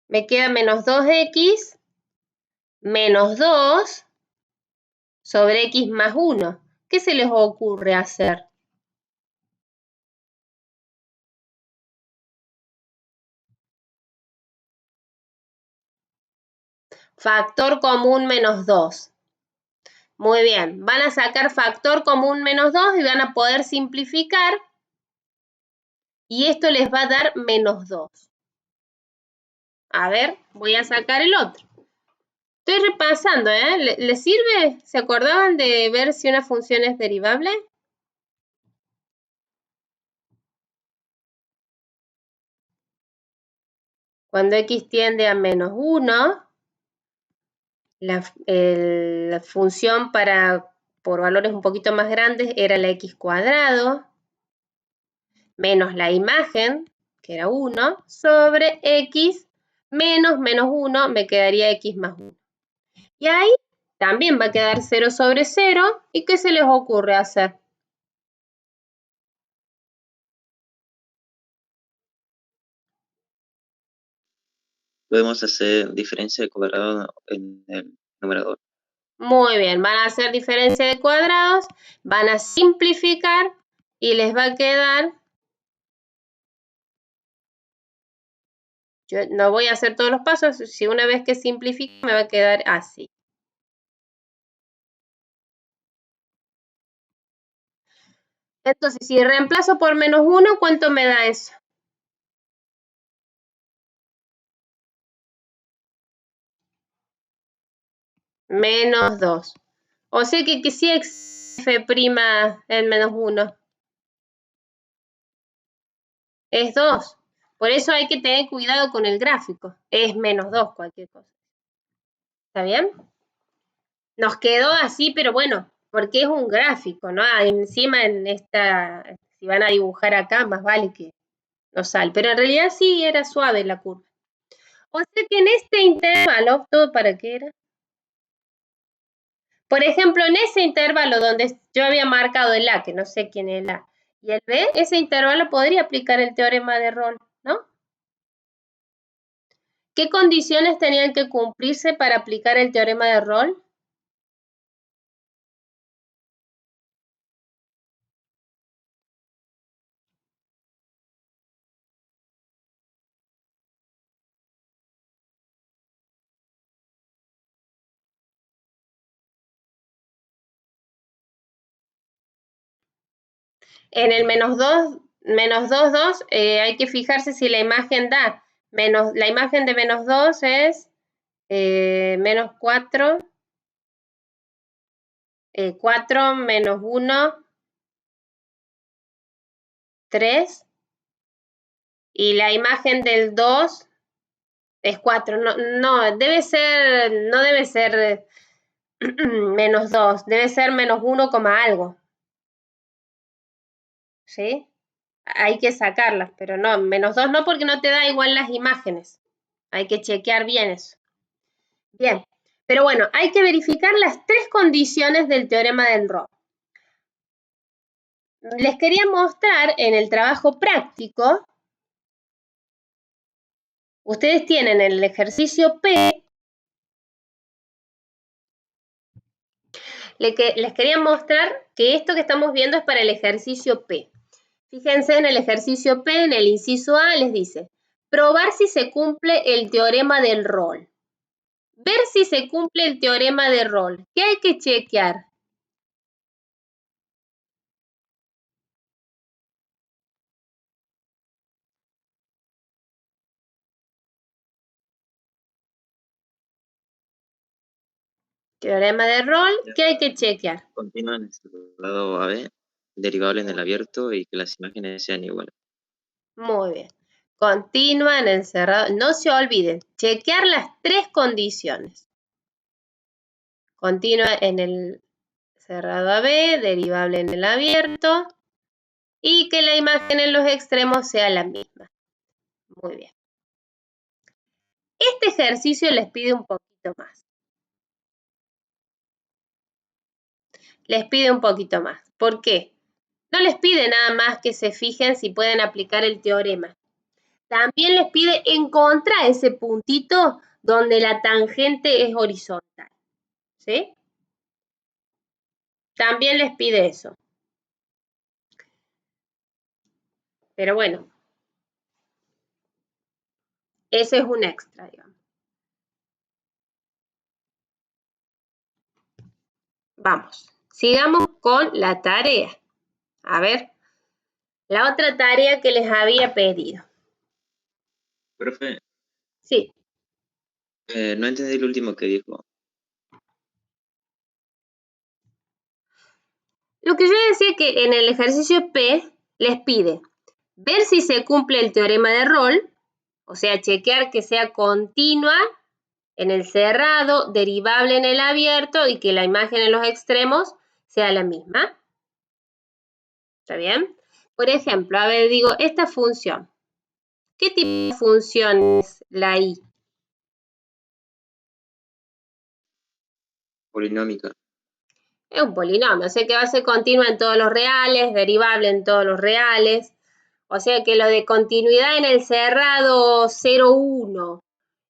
Me queda -2x menos 2 sobre x más 1. ¿Qué se les ocurre hacer? Factor común menos 2. Muy bien, van a sacar factor común menos 2 y van a poder simplificar. Y esto les va a dar -2. A ver, voy a sacar el otro. Estoy repasando, ¿eh? ¿Les sirve? ¿Se acordaban de ver si una función es derivable? Cuando x tiende a -1, la función por valores un poquito más grandes era la x cuadrado, menos la imagen, que era 1, sobre x menos 1, me quedaría x más 1. Y ahí también va a quedar 0 sobre 0. ¿Y qué se les ocurre hacer? Podemos hacer diferencia de cuadrado en el numerador. Muy bien, van a hacer diferencia de cuadrados, van a simplificar y les va a quedar... Yo no voy a hacer todos los pasos, si una vez que simplifique me va a quedar así. Entonces, si reemplazo por menos 1, ¿cuánto me da eso? Menos 2. O sea que sí existe f' en menos 1. Es 2. Por eso hay que tener cuidado con el gráfico. Es menos 2 cualquier cosa. ¿Está bien? Nos quedó así, pero bueno, porque es un gráfico, ¿no? Encima en esta, si van a dibujar acá, más vale que no sale. Pero en realidad sí era suave la curva. O sea que en este intervalo, ¿todo para qué era? Por ejemplo, en ese intervalo donde yo había marcado el A, que no sé quién es el A, y el B, ese intervalo podría aplicar el teorema de Rolle, ¿no? ¿Qué condiciones tenían que cumplirse para aplicar el teorema de Rolle? En el menos 2, 2, hay que fijarse si la imagen da. La imagen de menos 2 es menos 4, 4 menos 1, 3. Y la imagen del 2 es 4. No debe ser menos 2, debe ser menos 1, algo. ¿Sí? Hay que sacarlas, pero no, menos 2 no, porque no te da igual las imágenes. Hay que chequear bien eso. Bien, pero bueno, hay que verificar las 3 condiciones del teorema del Rolle. Les quería mostrar en el trabajo práctico, ustedes tienen el ejercicio P, les quería mostrar que esto que estamos viendo es para el ejercicio P. Fíjense en el ejercicio P, en el inciso A, les dice, probar si se cumple el teorema del Rolle. Ver si se cumple el teorema de Rolle. ¿Qué hay que chequear? Teorema de Rolle, ¿qué hay que chequear? Continúa en el cerrado AB, derivable en el abierto y que las imágenes sean iguales. Muy bien. Continúa en el cerrado. No se olviden, chequear las 3 condiciones. Continúa en el cerrado AB, derivable en el abierto y que la imagen en los extremos sea la misma. Muy bien. Este ejercicio les pide un poquito más. Les pide un poquito más. ¿Por qué? No les pide nada más que se fijen si pueden aplicar el teorema. También les pide encontrar ese puntito donde la tangente es horizontal. ¿Sí? También les pide eso. Pero bueno, ese es un extra, digamos. Vamos, sigamos con la tarea. A ver, la otra tarea que les había pedido. Profe, Sí. no entendí el último que dijo. Lo que yo decía que en el ejercicio P les pide ver si se cumple el teorema de Rolle, o sea, chequear que sea continua en el cerrado, derivable en el abierto y que la imagen en los extremos sea la misma. ¿Está bien? Por ejemplo, a ver, digo, esta función. ¿Qué tipo de función es la I? Polinómica. Es un polinomio, o sea que va a ser continua en todos los reales, derivable en todos los reales. O sea que lo de continuidad en el cerrado 0,1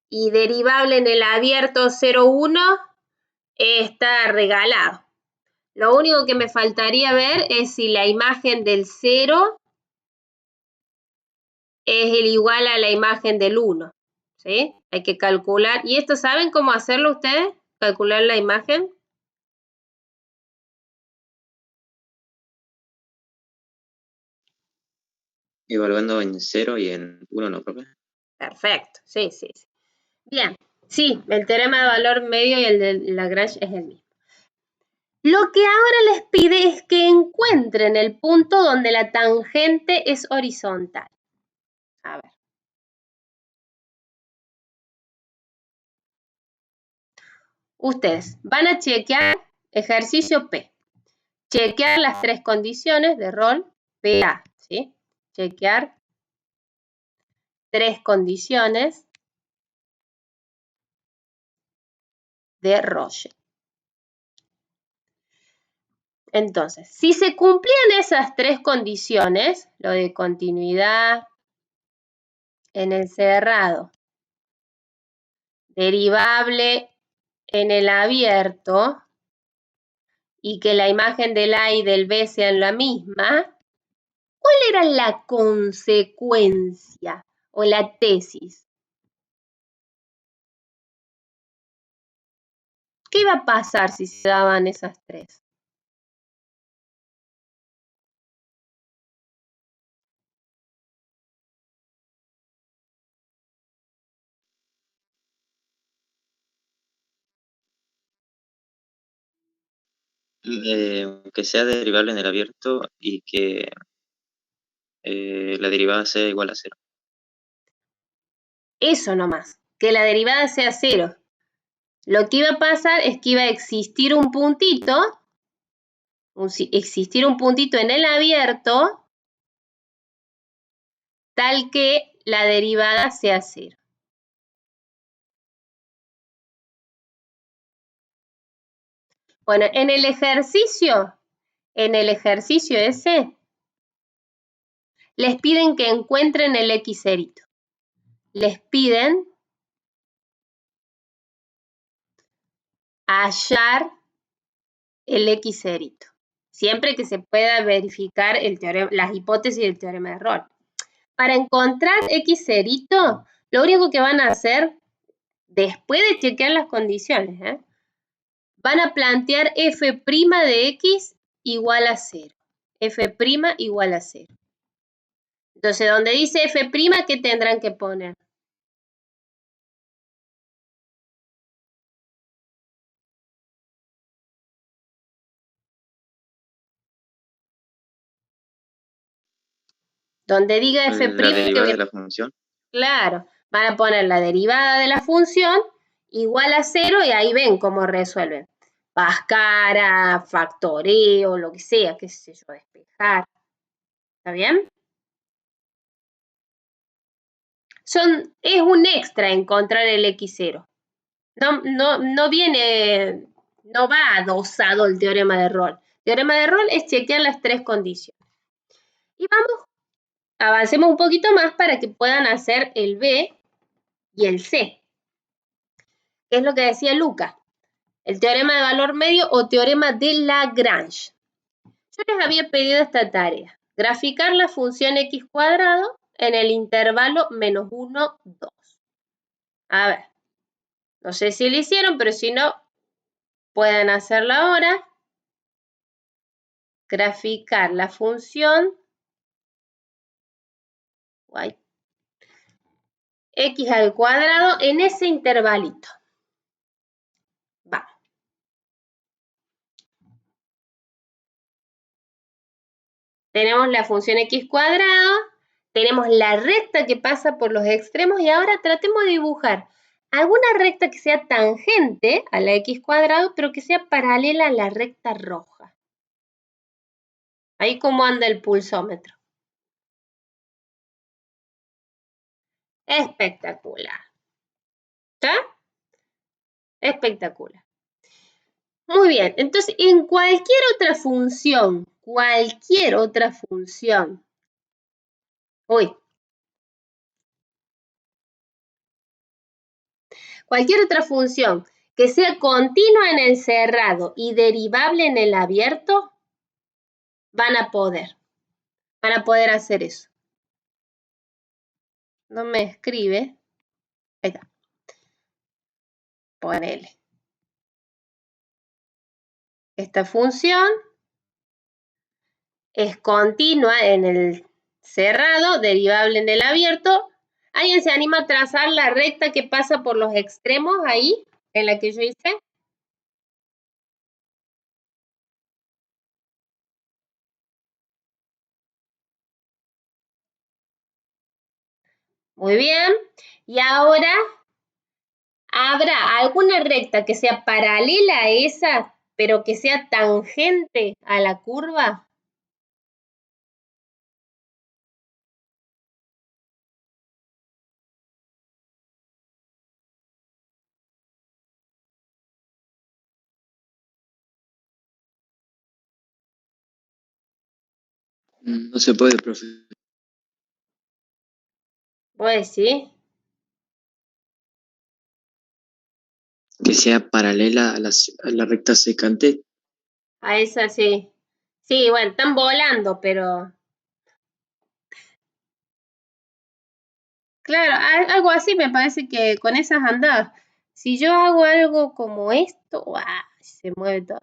y derivable en el abierto 0,1 está regalado. Lo único que me faltaría ver es si la imagen del 0 es el igual a la imagen del 1. ¿Sí? Hay que calcular. ¿Y esto saben cómo hacerlo ustedes? Calcular la imagen. Evaluando en 0 y en 1, ¿no, profe? Perfecto, sí, sí, sí. Bien, sí, el teorema de valor medio y el de Lagrange es el mismo. Lo que ahora les pide es que encuentren el punto donde la tangente es horizontal. A ver. Ustedes van a chequear ejercicio P. Chequear las tres condiciones de rol PA, ¿sí? Chequear tres condiciones de Roche. Entonces, si se cumplían esas tres condiciones, lo de continuidad en el cerrado, derivable en el abierto y que la imagen del A y del B sean la misma, ¿cuál era la consecuencia o la tesis? ¿Qué iba a pasar si se daban esas tres? Que sea derivable en el abierto y que la derivada sea igual a 0. Eso nomás, que la derivada sea 0. Lo que iba a pasar es que iba a existir un puntito en el abierto tal que la derivada sea 0. Bueno, en el ejercicio ese, les piden que encuentren el x cerito. Les piden hallar el x cerito. Siempre que se pueda verificar el teorema, las hipótesis del teorema de Rolle. Para encontrar x cerito, lo único que van a hacer, después de chequear las condiciones, van a plantear f' de x igual a 0. F' igual a 0. Entonces, donde dice f', ¿qué tendrán que poner? Donde diga f', La derivada de la función. Claro, van a poner la derivada de la función igual a 0 y ahí ven cómo resuelven. Bhaskara, factoreo, lo que sea, qué sé yo, despejar. ¿Está bien? Es un extra encontrar el x0. No viene, no va adosado el teorema de Rolle. El teorema de Rolle es chequear las tres condiciones. Y avancemos un poquito más para que puedan hacer el B y el C. ¿Qué es lo que decía Luca? El teorema de valor medio o teorema de Lagrange. Yo les había pedido esta tarea. Graficar la función x cuadrado en el intervalo -1, 2. A ver, no sé si lo hicieron, pero si no, pueden hacerlo ahora. Graficar la función x al cuadrado en ese intervalito. Vamos. Tenemos la función x cuadrado, tenemos la recta que pasa por los extremos y ahora tratemos de dibujar alguna recta que sea tangente a la x cuadrado, pero que sea paralela a la recta roja. Ahí cómo anda el pulsómetro. Espectacular. ¿Está? Espectacular. Muy bien, entonces en cualquier otra función, cualquier otra función que sea continua en el cerrado y derivable en el abierto, van a poder hacer eso. No me escribe. Ahí está. Ponele. Esta función es continua en el cerrado, derivable en el abierto. ¿Alguien se anima a trazar la recta que pasa por los extremos ahí, en la que yo hice? Muy bien. Y ahora, ¿habrá alguna recta que sea paralela a esa, pero que sea tangente a la curva? No se puede, profe. ¿Vos decís? Que sea paralela a la recta secante. A esa sí. Sí, bueno, están volando, pero... Claro, algo así me parece que con esas andadas. Si yo hago algo como esto, ¡guau! Se mueve todo.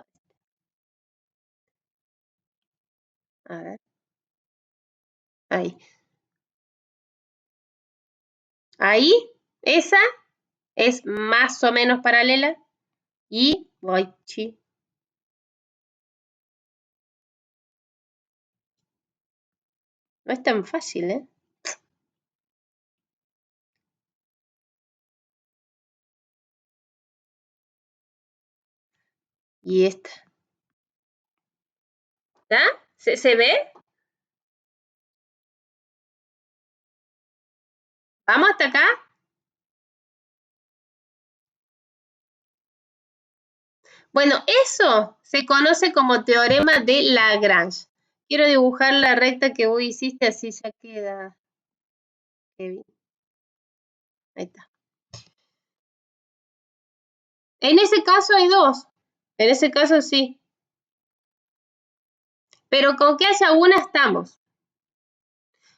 A ver. Ahí. Ahí, esa es más o menos paralela. Y voy, sí. No es tan fácil, ¿eh? Y esta. ¿Ya? ¿Se ve? ¿Vamos hasta acá? Bueno, eso se conoce como teorema de Lagrange. Quiero dibujar la recta que vos hiciste, así ya queda. Ahí está. En ese caso hay dos. En ese caso sí. Pero con que haya una estamos.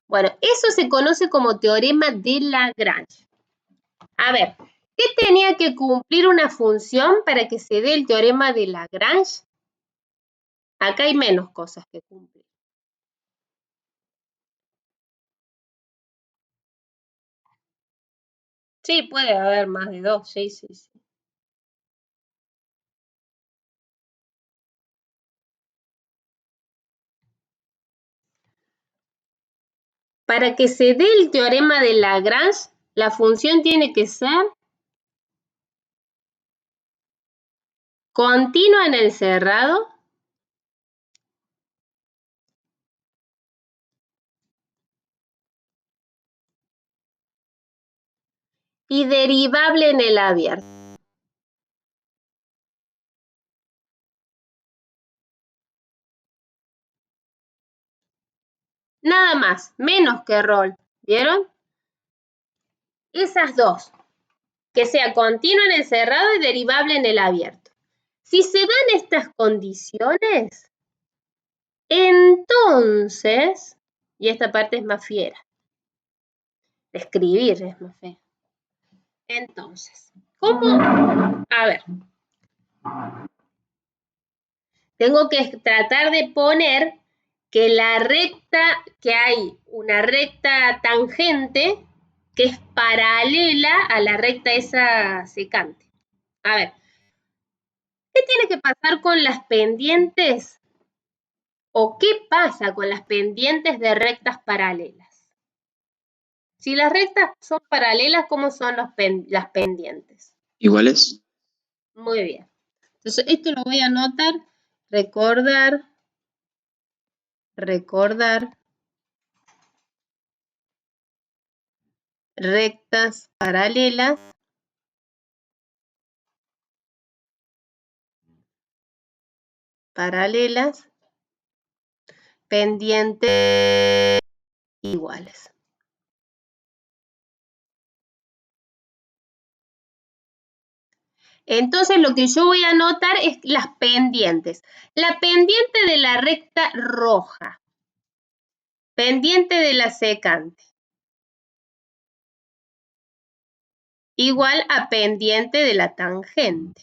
Bueno, eso se conoce como teorema de Lagrange. A ver, ¿qué tenía que cumplir una función para que se dé el teorema de Lagrange? Acá hay menos cosas que cumplir. Sí, puede haber más de dos, sí. Para que se dé el teorema de Lagrange, la función tiene que ser continua en el cerrado y derivable en el abierto. Nada más, menos que rol, ¿vieron? Esas dos, que sea continua en el cerrado y derivable en el abierto. Si se dan estas condiciones, entonces, y esta parte es más fiera, de escribir es más fea. Entonces, ¿cómo? A ver, tengo que tratar de poner que la recta, que hay una recta tangente que es paralela a la recta esa secante. A ver, ¿qué tiene que pasar con las pendientes? ¿O qué pasa con las pendientes de rectas paralelas? Si las rectas son paralelas, ¿cómo son las pendientes? Iguales. Muy bien. Entonces, esto lo voy a anotar. Recordar. Rectas paralelas. Pendientes iguales. Entonces lo que yo voy a anotar es las pendientes. La pendiente de la recta roja. Pendiente de la secante. Igual a pendiente de la tangente.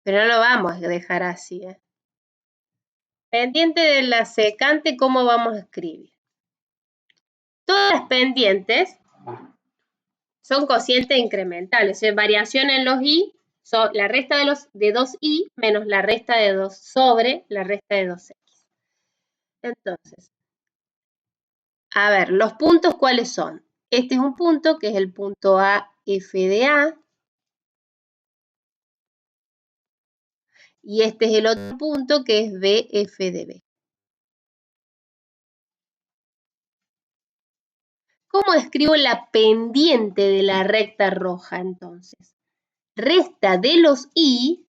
Pero no lo vamos a dejar así. Pendiente de la secante, ¿cómo vamos a escribir? Todas las pendientes son cocientes incrementales, variación en los i, la resta de 2i menos la resta de 2 sobre la resta de 2x. Entonces, a ver, los puntos, ¿cuáles son? Este es un punto que es el punto A, F de A. Y este es el otro punto que es B, F de B. ¿Cómo escribo la pendiente de la recta roja entonces? Resta de los i,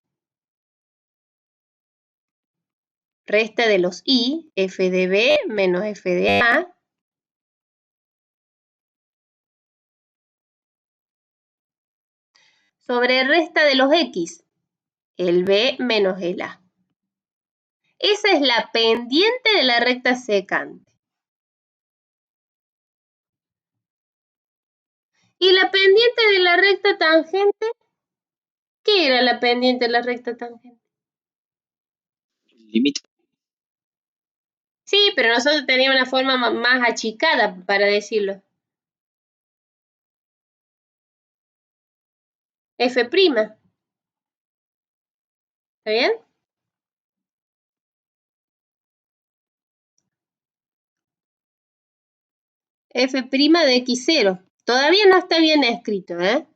F de B menos F de A, sobre resta de los x, el B menos el A. Esa es la pendiente de la recta secante. ¿Y la pendiente de la recta tangente? ¿Qué era la pendiente de la recta tangente? Límite. Sí, pero nosotros teníamos una forma más achicada para decirlo. F'. ¿Está bien? F' de x0. Todavía no está bien escrito, ¿eh?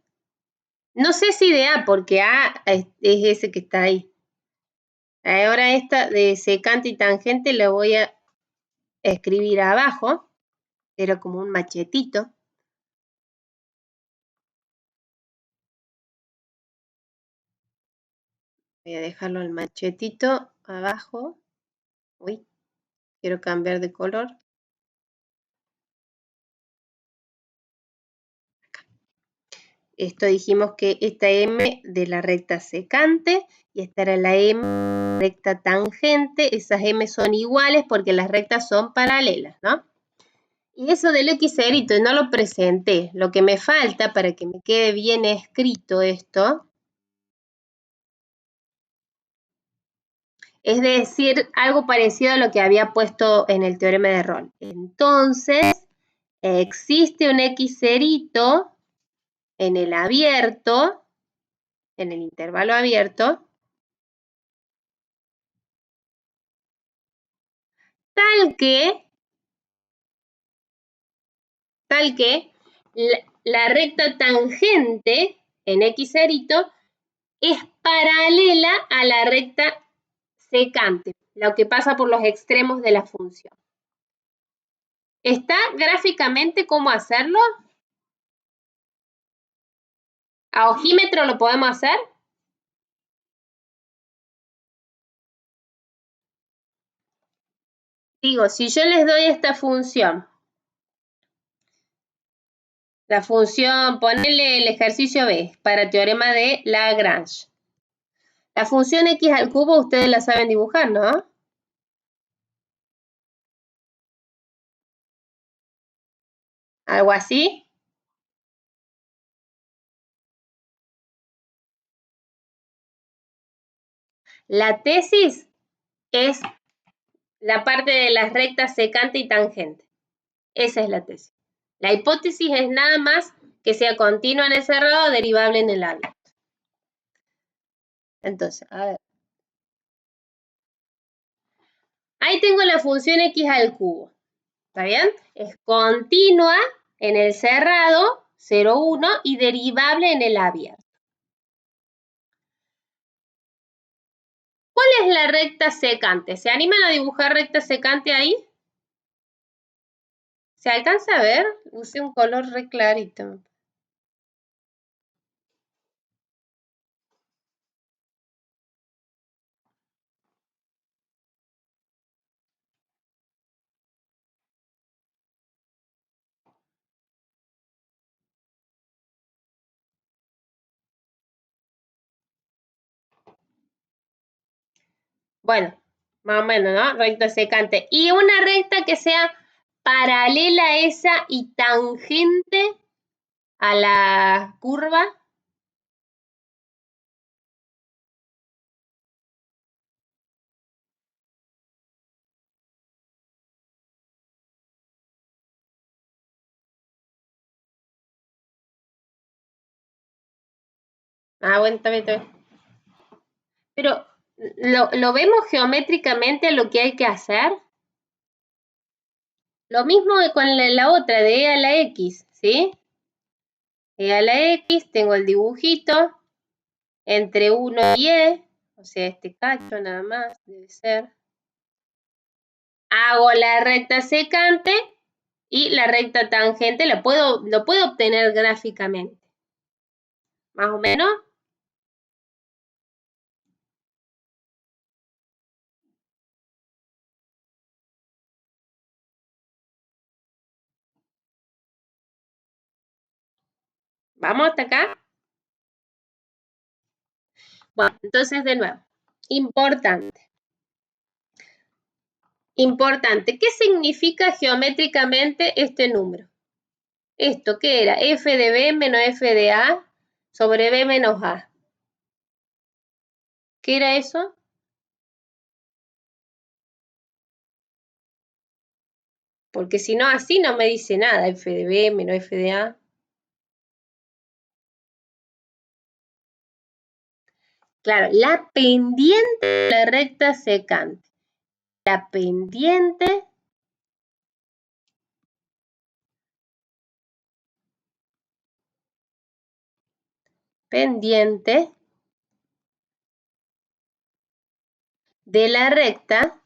No sé si de A, porque A es ese que está ahí. Ahora esta de secante y tangente la voy a escribir abajo. Era como un machetito. Voy a dejarlo el machetito abajo. Uy, quiero cambiar de color. Esto dijimos que esta M de la recta secante y esta era la M recta tangente. Esas M son iguales porque las rectas son paralelas, ¿no? Y eso del x-cerito no lo presenté. Lo que me falta para que me quede bien escrito esto es decir algo parecido a lo que había puesto en el teorema de Rolle. Entonces, existe un x-cerito en el abierto, en el intervalo abierto, tal que la recta tangente en x-cerito es paralela a la recta secante, lo que pasa por los extremos de la función. ¿Está gráficamente cómo hacerlo? ¿A ojímetro lo podemos hacer? Digo, si yo les doy esta función, la función, ponele el ejercicio B para teorema de Lagrange. La función x al cubo ustedes la saben dibujar, ¿no? ¿Algo así? La tesis es la parte de las rectas secante y tangente. Esa es la tesis. La hipótesis es nada más que sea continua en el cerrado, derivable en el abierto. Entonces, a ver. Ahí tengo la función x al cubo. ¿Está bien? Es continua en el cerrado, 0,1, y derivable en el abierto. ¿Cuál es la recta secante? ¿Se animan a dibujar recta secante ahí? ¿Se alcanza a ver? Usé un color re clarito. Bueno, más o menos, ¿no? Recta secante. Y una recta que sea paralela a esa y tangente a la curva. Ah, bueno, está bien. Pero, ¿lo vemos geométricamente lo que hay que hacer? Lo mismo que con la otra, de E a la X, ¿sí? E a la X, tengo el dibujito entre 1 y E, o sea, este cacho nada más, debe ser. Hago la recta secante y la recta tangente lo puedo obtener gráficamente. ¿Más o menos? ¿Vamos hasta acá? Bueno, entonces de nuevo, importante. Importante, ¿qué significa geométricamente este número? ¿Esto qué era? F de B menos F de A sobre B menos A. ¿Qué era eso? Porque si no, así no me dice nada, F de B menos F de A. Claro, la pendiente de la recta secante. La pendiente de la recta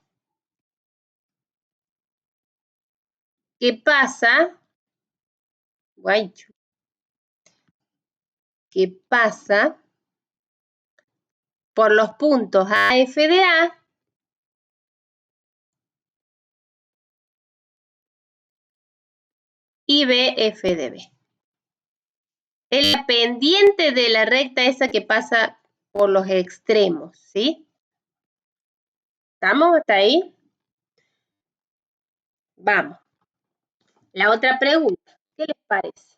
que pasa, por los puntos AF de A y BF de B. Es la pendiente de la recta esa que pasa por los extremos, ¿sí? ¿Estamos hasta ahí? Vamos. La otra pregunta, ¿qué les parece?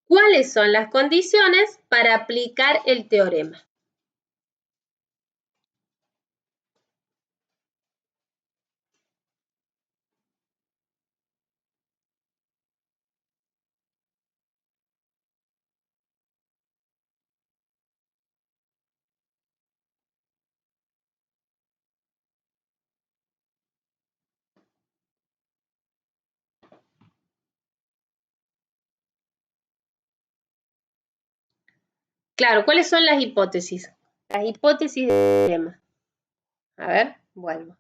¿Cuáles son las condiciones para aplicar el teorema? Claro, ¿cuáles son las hipótesis? Las hipótesis del teorema. A ver, vuelvo.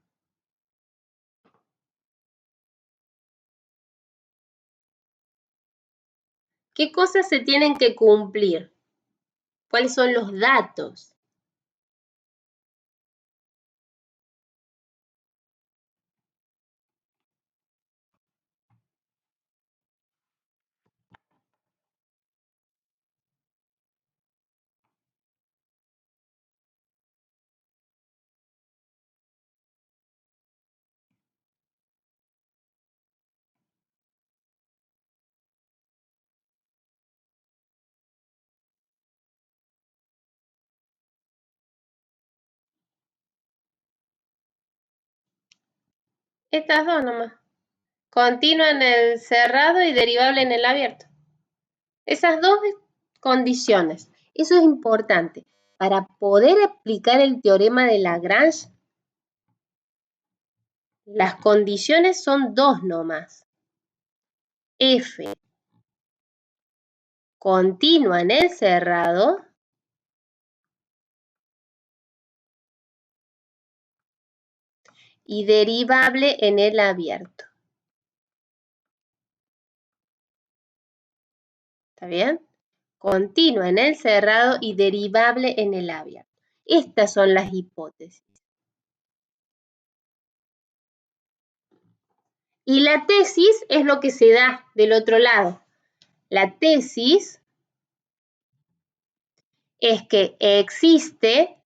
¿Qué cosas se tienen que cumplir? ¿Cuáles son los datos? Estas dos nomás. Continua en el cerrado y derivable en el abierto. Esas dos condiciones. Eso es importante. Para poder aplicar el teorema de Lagrange, Las condiciones son dos nomás. F continua en el cerrado y derivable en el abierto. ¿Está bien? Continua en el cerrado y derivable en el abierto. Estas son las hipótesis. Y la tesis es lo que se da del otro lado. La tesis es que existe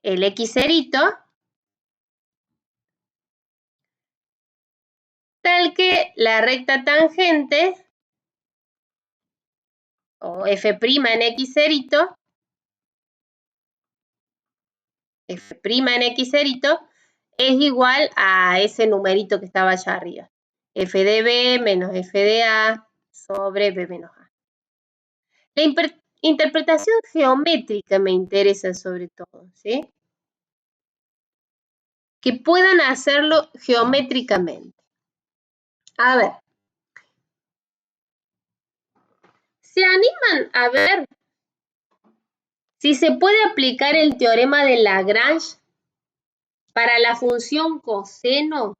el x0 tal que la recta tangente o f' en x0, es igual a ese numerito que estaba allá arriba. F de B menos F de A sobre B menos A. La interpretación geométrica me interesa sobre todo, ¿sí? Que puedan hacerlo geométricamente. A ver. ¿Se animan a ver si se puede aplicar el teorema de Lagrange para la función coseno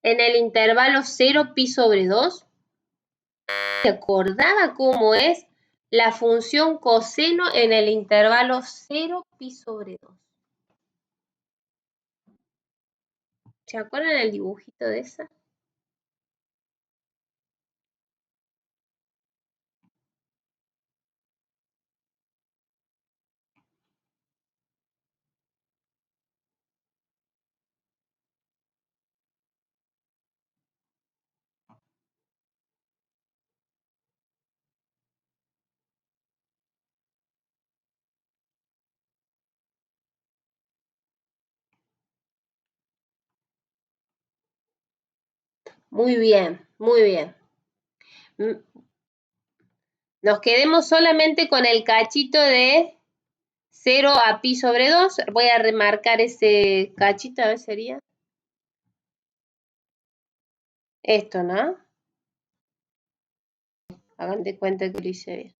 en el intervalo 0 pi sobre 2? ¿Se acordaba cómo es la función coseno en el intervalo 0 pi sobre 2? ¿Se acuerdan el dibujito de esa? Muy bien, muy bien. Nos quedemos solamente con el cachito de 0 a pi sobre 2. Voy a remarcar ese cachito, a ver, sería esto, ¿no? Hagan de cuenta que lo hice bien.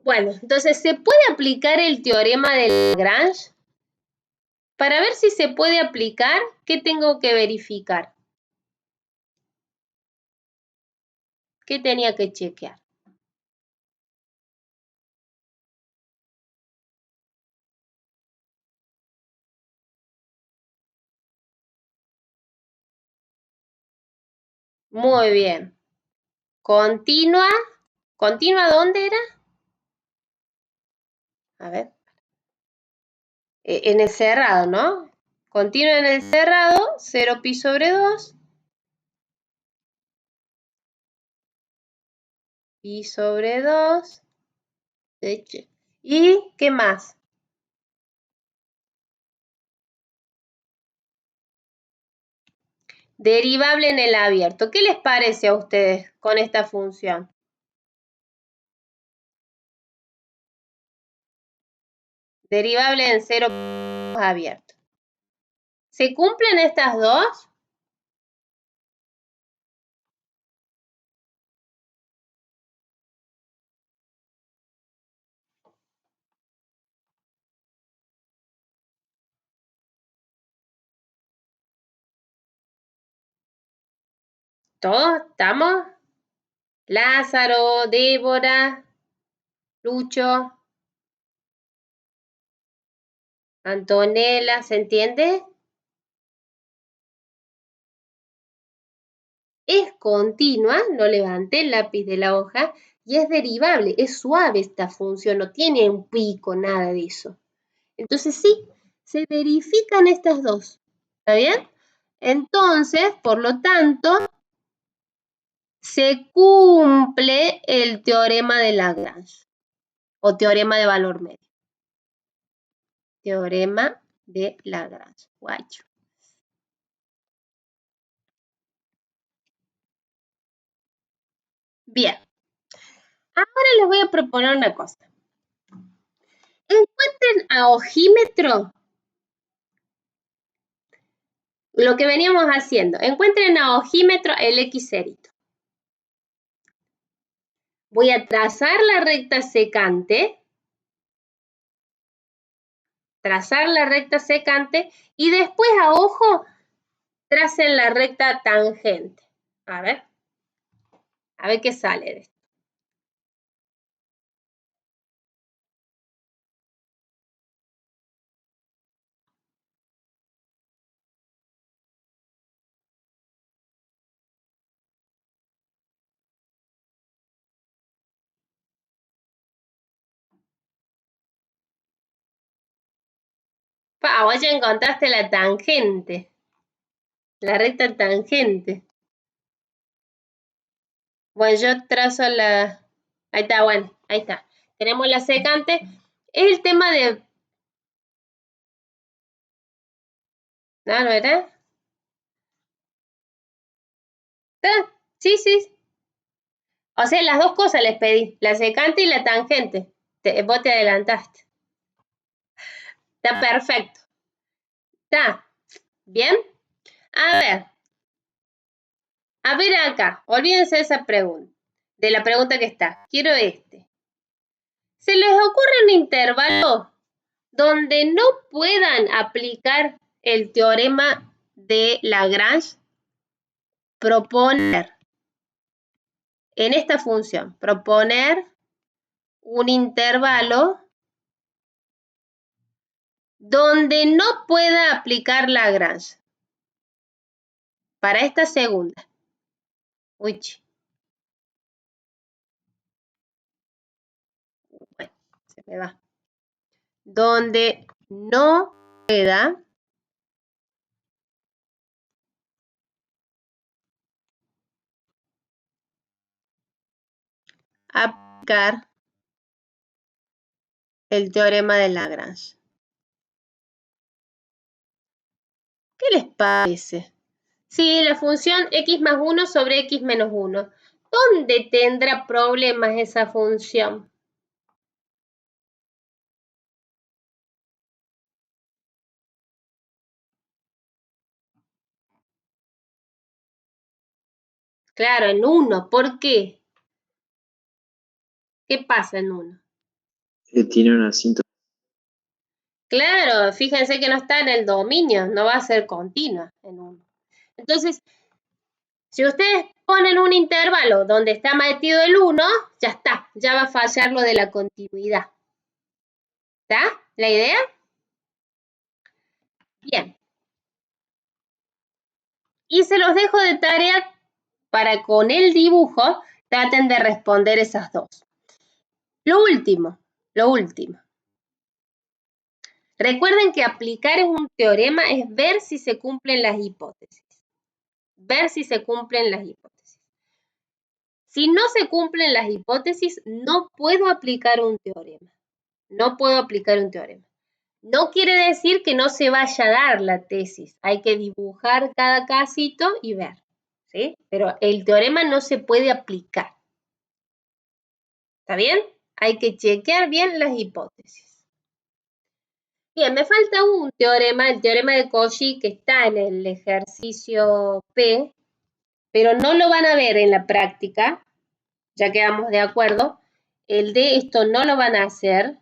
Bueno, entonces, ¿se puede aplicar el teorema de Lagrange? Para ver si se puede aplicar, ¿qué tengo que verificar? ¿Qué tenía que chequear? Muy bien. Continua. ¿Continua dónde era? A ver. En el cerrado, ¿no? Continua en el cerrado, 0 pi sobre 2. Pi sobre 2. ¿Y qué más? Derivable en el abierto. ¿Qué les parece a ustedes con esta función? Derivable en 0 abierto. ¿Se cumplen estas dos? ¿Todos estamos? Lázaro, Débora, Lucho, Antonella, ¿se entiende? Es continua, no levanté el lápiz de la hoja, y es derivable, es suave esta función, no tiene un pico, nada de eso. Entonces sí, se verifican estas dos, ¿está bien? Entonces, por lo tanto, se cumple el teorema de Lagrange, o teorema de valor medio. Teorema de Lagrange, guacho. Bien, ahora les voy a proponer una cosa. Encuentren a ojímetro lo que veníamos haciendo. Encuentren a ojímetro el X cerito. Voy a trazar la recta secante. Trazar la recta secante y después a ojo tracen la recta tangente. A ver qué sale de esto. Vos ya encontraste la tangente. La recta tangente. Bueno, yo trazo la... Ahí está, bueno, ahí está. Tenemos la secante. Es el tema de... ¿No era? Sí, sí. O sea, las dos cosas les pedí. La secante y la tangente. Vos te adelantaste. Está perfecto. ¿Está bien? A ver acá. Olvídense de esa pregunta. De la pregunta que está. Quiero este. ¿Se les ocurre un intervalo donde no puedan aplicar el teorema de Lagrange? Proponer en esta función, proponer un intervalo donde no pueda aplicar Lagrange. Para esta segunda. Uy. Bueno, se me va. Donde no pueda aplicar el teorema de Lagrange. ¿Qué les parece? Sí, la función x más 1 sobre x menos 1. ¿Dónde tendrá problemas esa función? Claro, en 1. ¿Por qué? ¿Qué pasa en 1? Tiene una asíntota. Claro, fíjense que no está en el dominio, no va a ser continua en 1. Entonces, si ustedes ponen un intervalo donde está metido el 1, ya está, ya va a fallar lo de la continuidad. ¿Está la idea? Bien. Y se los dejo de tarea para con el dibujo traten de responder esas dos. Lo último. Recuerden que aplicar un teorema es ver si se cumplen las hipótesis. Ver si se cumplen las hipótesis. Si no se cumplen las hipótesis, no puedo aplicar un teorema. No puedo aplicar un teorema. No quiere decir que no se vaya a dar la tesis. Hay que dibujar cada casito y ver. ¿Sí? Pero el teorema no se puede aplicar. ¿Está bien? Hay que chequear bien las hipótesis. Bien, me falta un teorema, el teorema de Cauchy, que está en el ejercicio P, pero no lo van a ver en la práctica, ya quedamos de acuerdo. El de esto no lo van a hacer.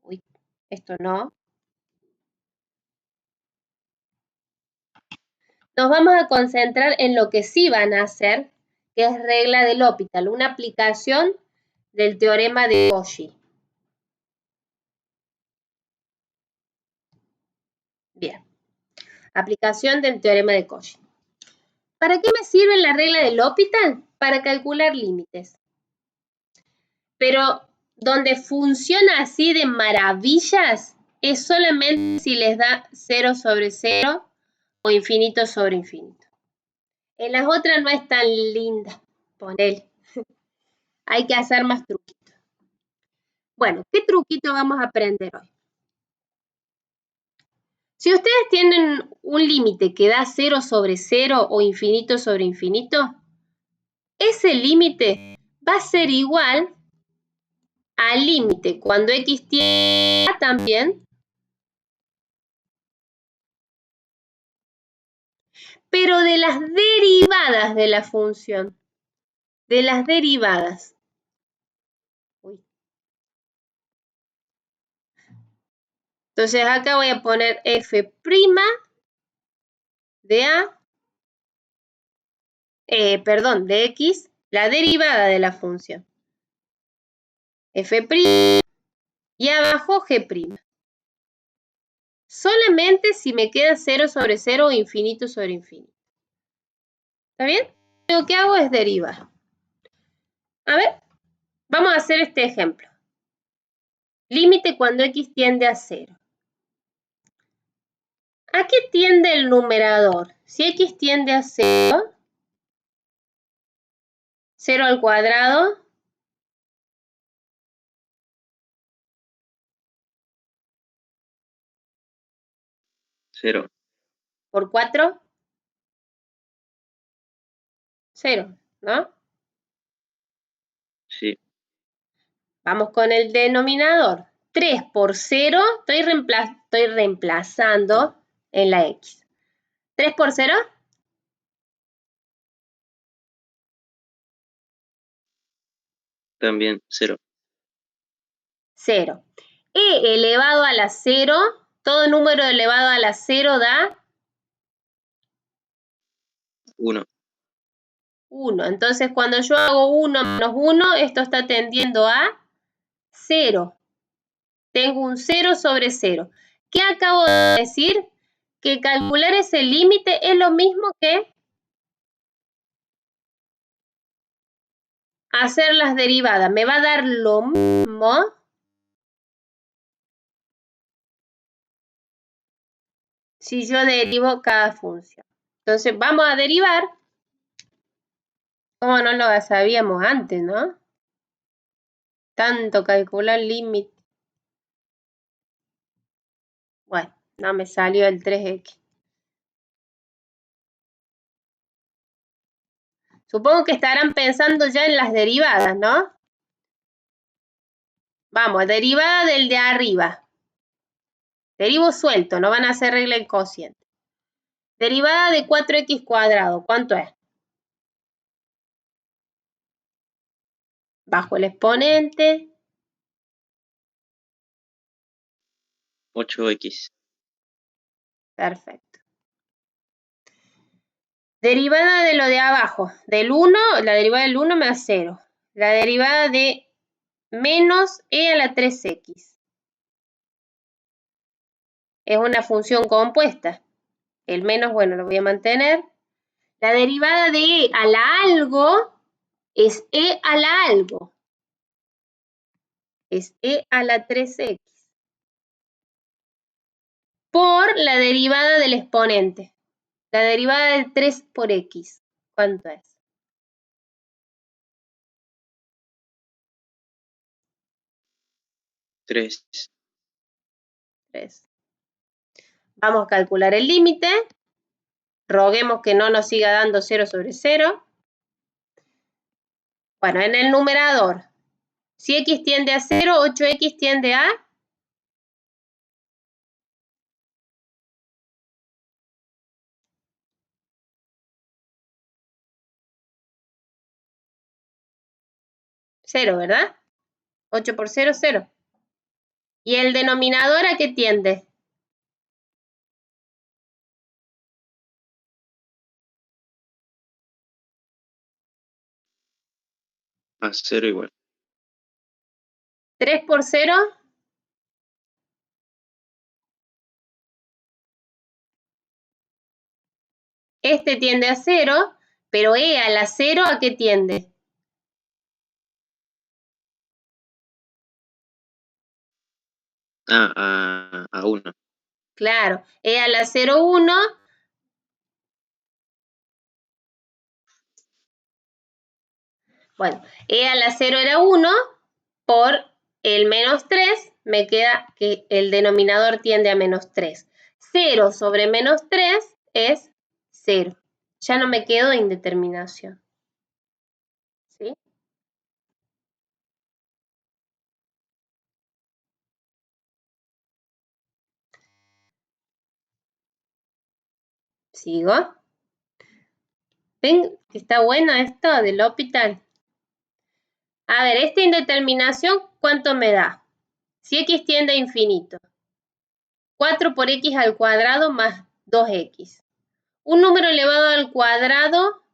Uy, esto no. Nos vamos a concentrar en lo que sí van a hacer, que es regla de L'Hopital, una aplicación del teorema de Cauchy. Bien, aplicación del teorema de Cauchy. ¿Para qué me sirve la regla de L'Hopital? Para calcular límites. Pero donde funciona así de maravillas es solamente si les da 0 sobre 0 o infinito sobre infinito. En las otras no es tan linda, ponele. Hay que hacer más truquitos. Bueno, ¿qué truquito vamos a aprender hoy? Si ustedes tienen un límite que da 0 sobre 0 o infinito sobre infinito, ese límite va a ser igual al límite cuando x tiende a también, pero de las derivadas de la función, de las derivadas. Entonces acá voy a poner f' de a, de x, la derivada de la función. f' y abajo g'. Solamente si me queda 0 sobre 0 o infinito sobre infinito. ¿Está bien? Lo que hago es derivar. A ver, vamos a hacer este ejemplo. Límite cuando x tiende a 0. ¿A qué tiende el numerador? Si x tiende a 0, 0 al cuadrado, Cero. por 4, 0, ¿no? Sí. Vamos con el denominador. 3 por 0, estoy reemplazando en la x. 3 por 0, También 0. 0. E elevado a la 0, todo número elevado a la 0 da 1. 1. Entonces, cuando yo hago 1 menos 1, esto está tendiendo a 0. Tengo un 0 sobre 0. ¿Qué acabo de decir? Que calcular ese límite es lo mismo que hacer las derivadas. Me va a dar lo mismo si yo derivo cada función. Entonces, vamos a derivar. Como no lo sabíamos antes, ¿no? Tanto calcular límite. Bueno, no me salió el 3x. Supongo que estarán pensando ya en las derivadas, ¿no? Vamos, derivada del de arriba. Derivo suelto, no van a hacer regla en cociente. Derivada de 4x cuadrado, ¿cuánto es? Bajo el exponente. 8x. Perfecto. Derivada de lo de abajo, del 1, la derivada del 1 me da 0. La derivada de menos e a la 3x. Es una función compuesta. El menos, bueno, lo voy a mantener. La derivada de e a la algo es e a la algo. Es e a la 3x. Por la derivada del exponente. La derivada de 3 por x. ¿Cuánto es? 3. 3. Vamos a calcular el límite. Roguemos que no nos siga dando 0 sobre 0. Bueno, en el numerador, si x tiende a 0, 8x tiende a 0, ¿verdad? 8 por 0, 0. ¿Y el denominador a qué tiende? A 0 igual. 3 por 0. Este tiende a 0, pero e a la 0 ¿a qué tiende? A 1. Claro, e a la 0, 1. Bueno, e a la 0 era 1, por el menos 3, me queda que el denominador tiende a menos 3. 0 sobre menos 3 es 0. Ya no me quedo en determinación. ¿Sí? Sigo. ¿Ven que está bueno esto del L'Hopital? A ver, esta indeterminación, ¿cuánto me da? Si x tiende a infinito. 4 por x al cuadrado más 2x. Un número elevado al cuadrado,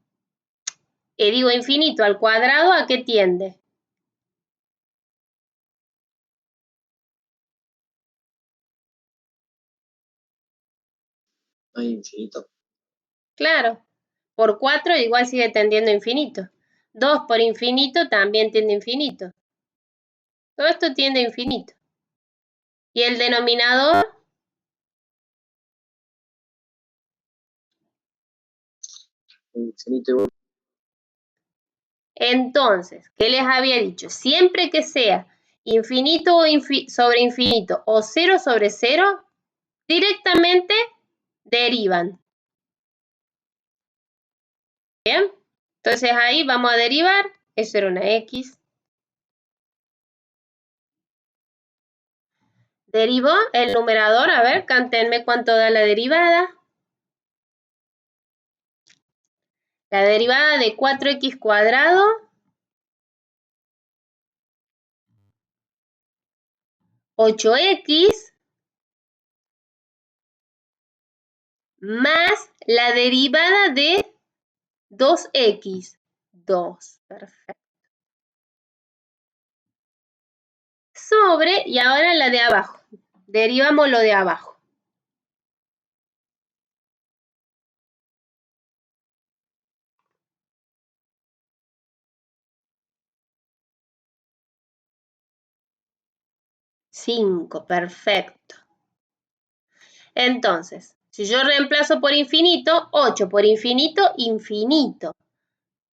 digo infinito al cuadrado, ¿a qué tiende? A infinito. Claro, por 4 igual sigue tendiendo a infinito. 2 por infinito también tiende a infinito. Todo esto tiende a infinito. ¿Y el denominador? Infinito igual. Entonces, ¿qué les había dicho? Siempre que sea infinito o sobre infinito o 0 sobre 0, directamente derivan. ¿Bien? Entonces ahí vamos a derivar. Eso era una X. Derivó el numerador. A ver, cántenme cuánto da la derivada. La derivada de 4x cuadrado (8x) más la derivada de 2x. 2, perfecto. Sobre, y ahora la de abajo. Derivamos lo de abajo. Cinco, perfecto. Entonces, si yo reemplazo por infinito, 8 por infinito, infinito.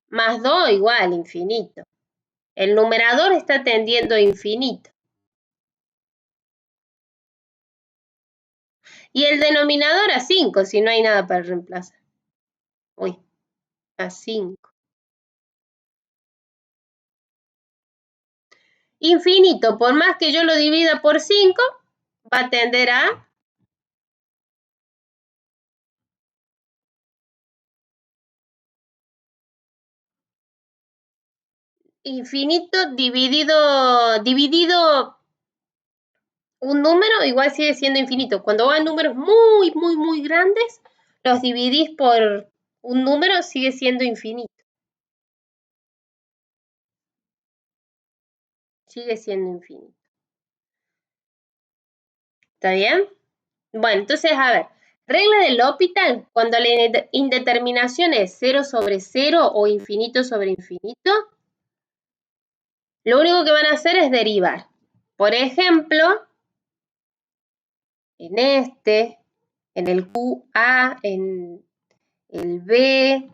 Más 2 igual, infinito. El numerador está tendiendo a infinito. Y el denominador a 5, si no hay nada para reemplazar. Uy, a 5. Infinito, por más que yo lo divida por 5, va a tender a infinito dividido un número, igual sigue siendo infinito. Cuando van números muy, muy, muy grandes, los dividís por un número, sigue siendo infinito. Sigue siendo infinito. ¿Está bien? Bueno, entonces, a ver, regla del L'Hopital, cuando la indeterminación es 0 sobre 0 o infinito sobre infinito, lo único que van a hacer es derivar. Por ejemplo, en este, en el QA, en el B,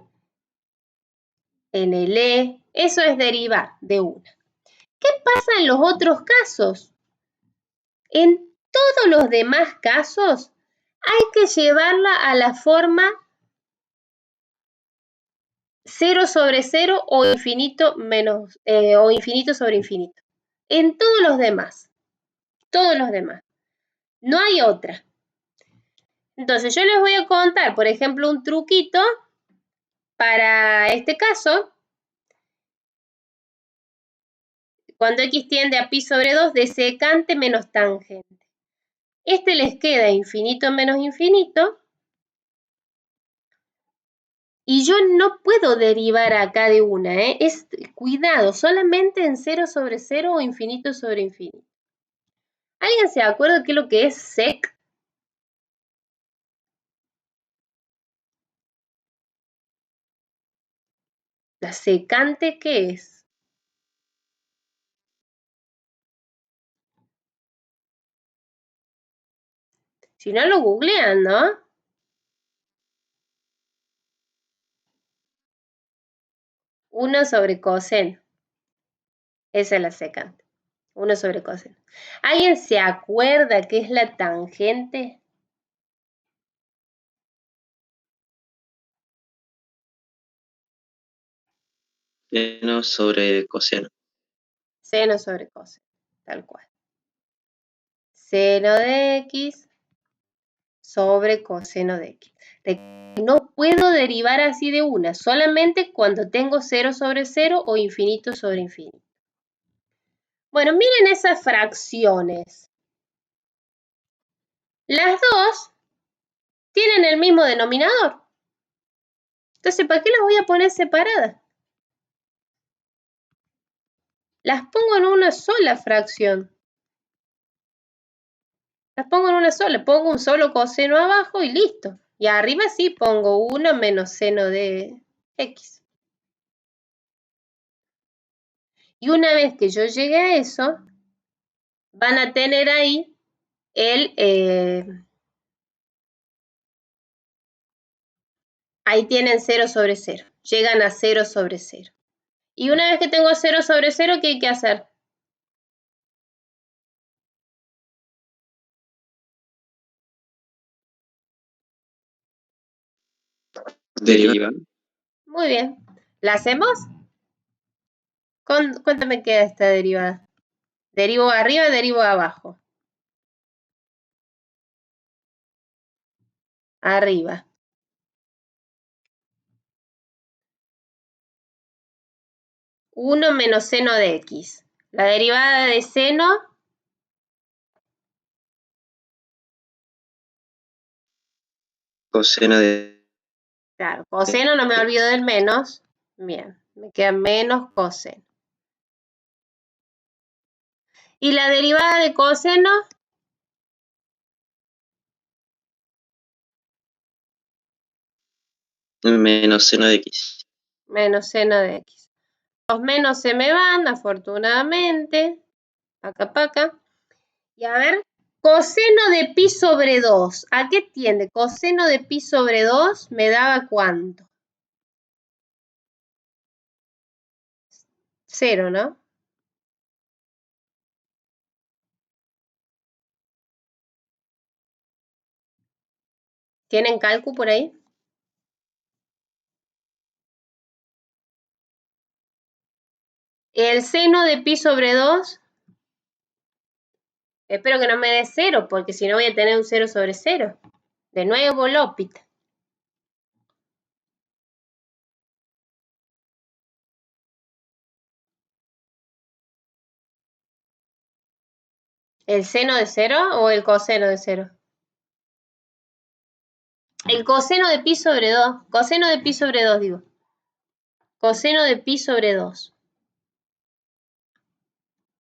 en el E, eso es derivar de una. ¿Qué pasa en los otros casos? En todos los demás casos hay que llevarla a la forma 0 sobre 0 o infinito menos o infinito sobre infinito. En todos los demás. Todos los demás. No hay otra. Entonces yo les voy a contar, por ejemplo, un truquito para este caso. Cuando x tiende a pi sobre 2 de secante menos tangente. Este les queda infinito menos infinito. Y yo no puedo derivar acá de una, es cuidado, solamente en 0 sobre 0 o infinito sobre infinito. ¿Alguien se acuerda qué es lo que es sec? ¿La secante qué es? Si no lo googlean, ¿no? Uno sobre coseno. Esa es la secante. 1 sobre coseno. ¿Alguien se acuerda qué es la tangente? Seno sobre coseno. Seno sobre coseno, tal cual. Seno de x sobre coseno de x. No puedo derivar así de una, solamente cuando tengo 0 sobre 0 o infinito sobre infinito. Bueno, miren esas fracciones. Las dos tienen el mismo denominador. Entonces, ¿para qué las voy a poner separadas? Las pongo en una sola fracción. Las pongo en una sola, pongo un solo coseno abajo y listo. Y arriba sí pongo 1 menos seno de x. Y una vez que yo llegue a eso, van a tener ahí ahí tienen 0 sobre 0. Llegan a 0 sobre 0. Y una vez que tengo 0 sobre 0, ¿qué hay que hacer? Derivar. Muy bien. ¿La hacemos? ¿Cuánto me queda esta derivada? ¿Derivo arriba o derivo abajo? Arriba. Uno menos seno de x. La derivada de seno. Coseno de... Claro, coseno no me olvido del menos. Bien, me queda menos coseno. ¿Y la derivada de coseno? Menos seno de x. Menos seno de x. Los menos se me van, afortunadamente. Acá, para acá. Y a ver, coseno de pi sobre 2. ¿A qué tiende? Coseno de pi sobre 2 me daba ¿cuánto? 0, ¿no? ¿Tienen cálculo por ahí? El seno de pi sobre 2. Espero que no me dé 0, porque si no voy a tener un 0 sobre 0. De nuevo, Lópita. ¿El seno de 0 o el coseno de 0? El coseno de pi sobre 2. Coseno de pi sobre 2, digo. Coseno de pi sobre 2.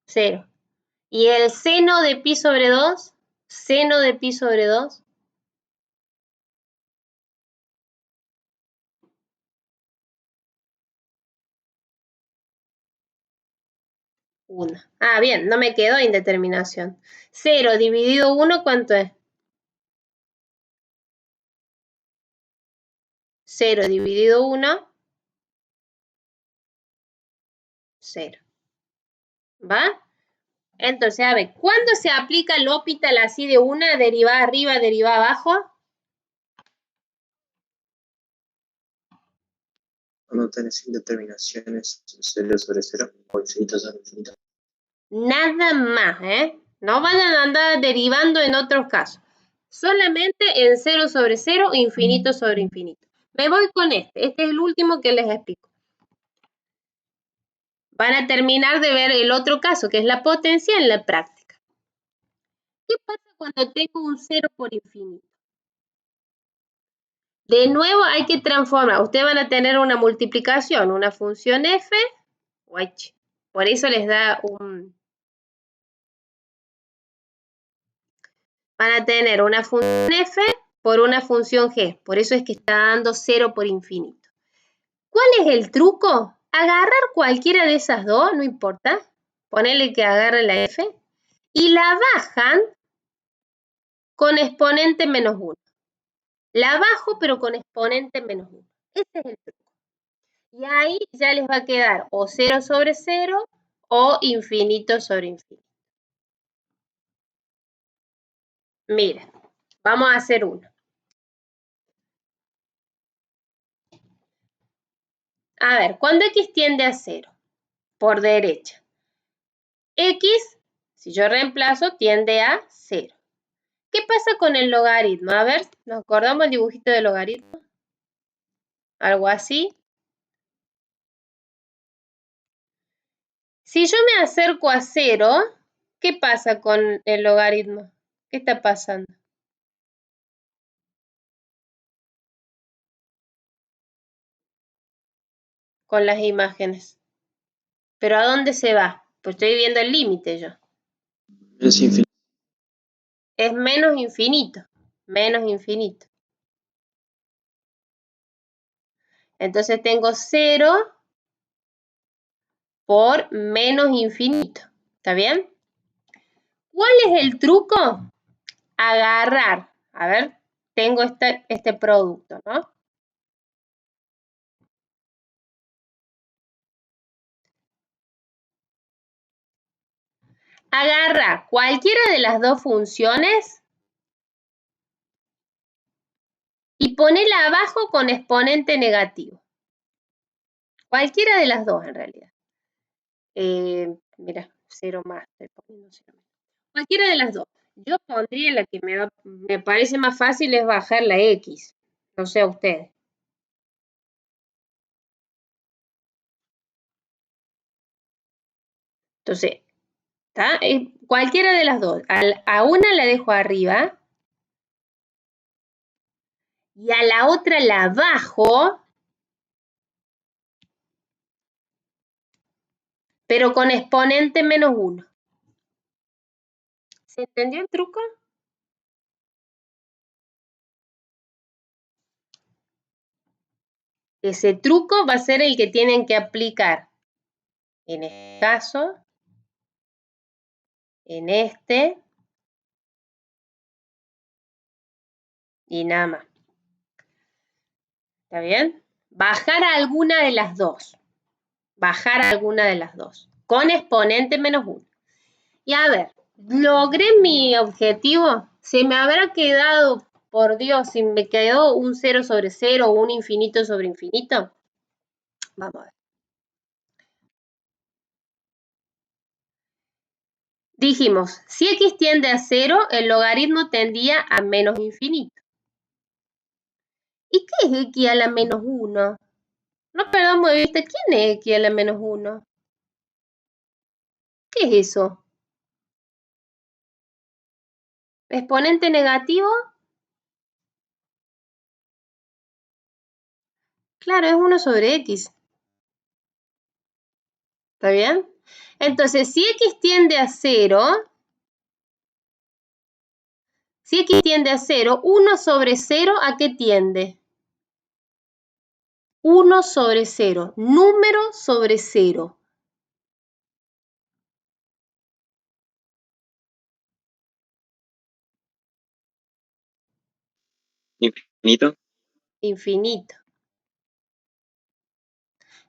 0. ¿Y el seno de pi sobre 2? Seno de pi sobre 2. 1. Ah, bien, no me quedó indeterminación. 0 dividido 1, ¿cuánto es? 0 dividido 1, 0. ¿Va? Entonces, a ver, ¿cuándo se aplica el L'Hopital así de una, derivada arriba, derivada abajo? Cuando tenés indeterminaciones 0 sobre 0 o infinito sobre infinito. Nada más, ¿eh? No vayan a andar derivando en otros casos. Solamente en 0 sobre 0, infinito sobre infinito. Me voy con este. Este es el último que les explico. Van a terminar de ver el otro caso, que es la potencia en la práctica. ¿Qué pasa cuando tengo un 0 por infinito? De nuevo hay que transformar. Ustedes van a tener una multiplicación, una función f. Por eso les da un... Van a tener una función f por una función g. Por eso es que está dando 0 por infinito. ¿Cuál es el truco? Agarrar cualquiera de esas dos, no importa. Ponerle que agarre la f. Y la bajan con exponente menos 1. La bajo, pero con exponente menos 1. Ese es el truco. Y ahí ya les va a quedar o 0 sobre 0 o infinito sobre infinito. Miren, vamos a hacer uno. A ver, cuando x tiende a 0, por derecha. X, si yo reemplazo, tiende a 0. ¿Qué pasa con el logaritmo? A ver, ¿nos acordamos el dibujito del logaritmo? Algo así. Si yo me acerco a 0, ¿qué pasa con el logaritmo? ¿Qué está pasando? Con las imágenes. ¿Pero a dónde se va? Pues estoy viendo el límite yo. Es infinito. Es menos infinito. Menos infinito. Entonces tengo 0 por menos infinito. ¿Está bien? ¿Cuál es el truco? Agarrar. A ver, tengo este producto, ¿no? Agarra cualquiera de las dos funciones y ponela abajo con exponente negativo. Cualquiera de las dos, en realidad. Mira, 0 más, estoy poniendo 0 más. Cualquiera de las dos. Yo pondría la que me parece más fácil es bajar la X. No sé a ustedes. Entonces, ¿está? Cualquiera de las dos. A una la dejo arriba y a la otra la bajo, pero con exponente menos 1. ¿Se entendió el truco? Ese truco va a ser el que tienen que aplicar en este caso, en este y nada más. ¿Está bien? Bajar a alguna de las dos. Bajar a alguna de las dos. Con exponente menos 1. Y a ver, ¿logré mi objetivo? ¿Se me habrá quedado, por Dios, si me quedó un 0 sobre 0 o un infinito sobre infinito? Vamos a ver. Dijimos, si x tiende a 0, el logaritmo tendía a menos infinito. ¿Y qué es x a la menos 1? No perdamos de vista, ¿quién es x a la menos 1? ¿Qué es eso? ¿Exponente negativo? Claro, es 1 sobre x. ¿Está bien? Entonces, si x tiende a 0, si x tiende a 0, 1 sobre 0, ¿a qué tiende? 1 sobre 0, número sobre 0. Infinito. Infinito.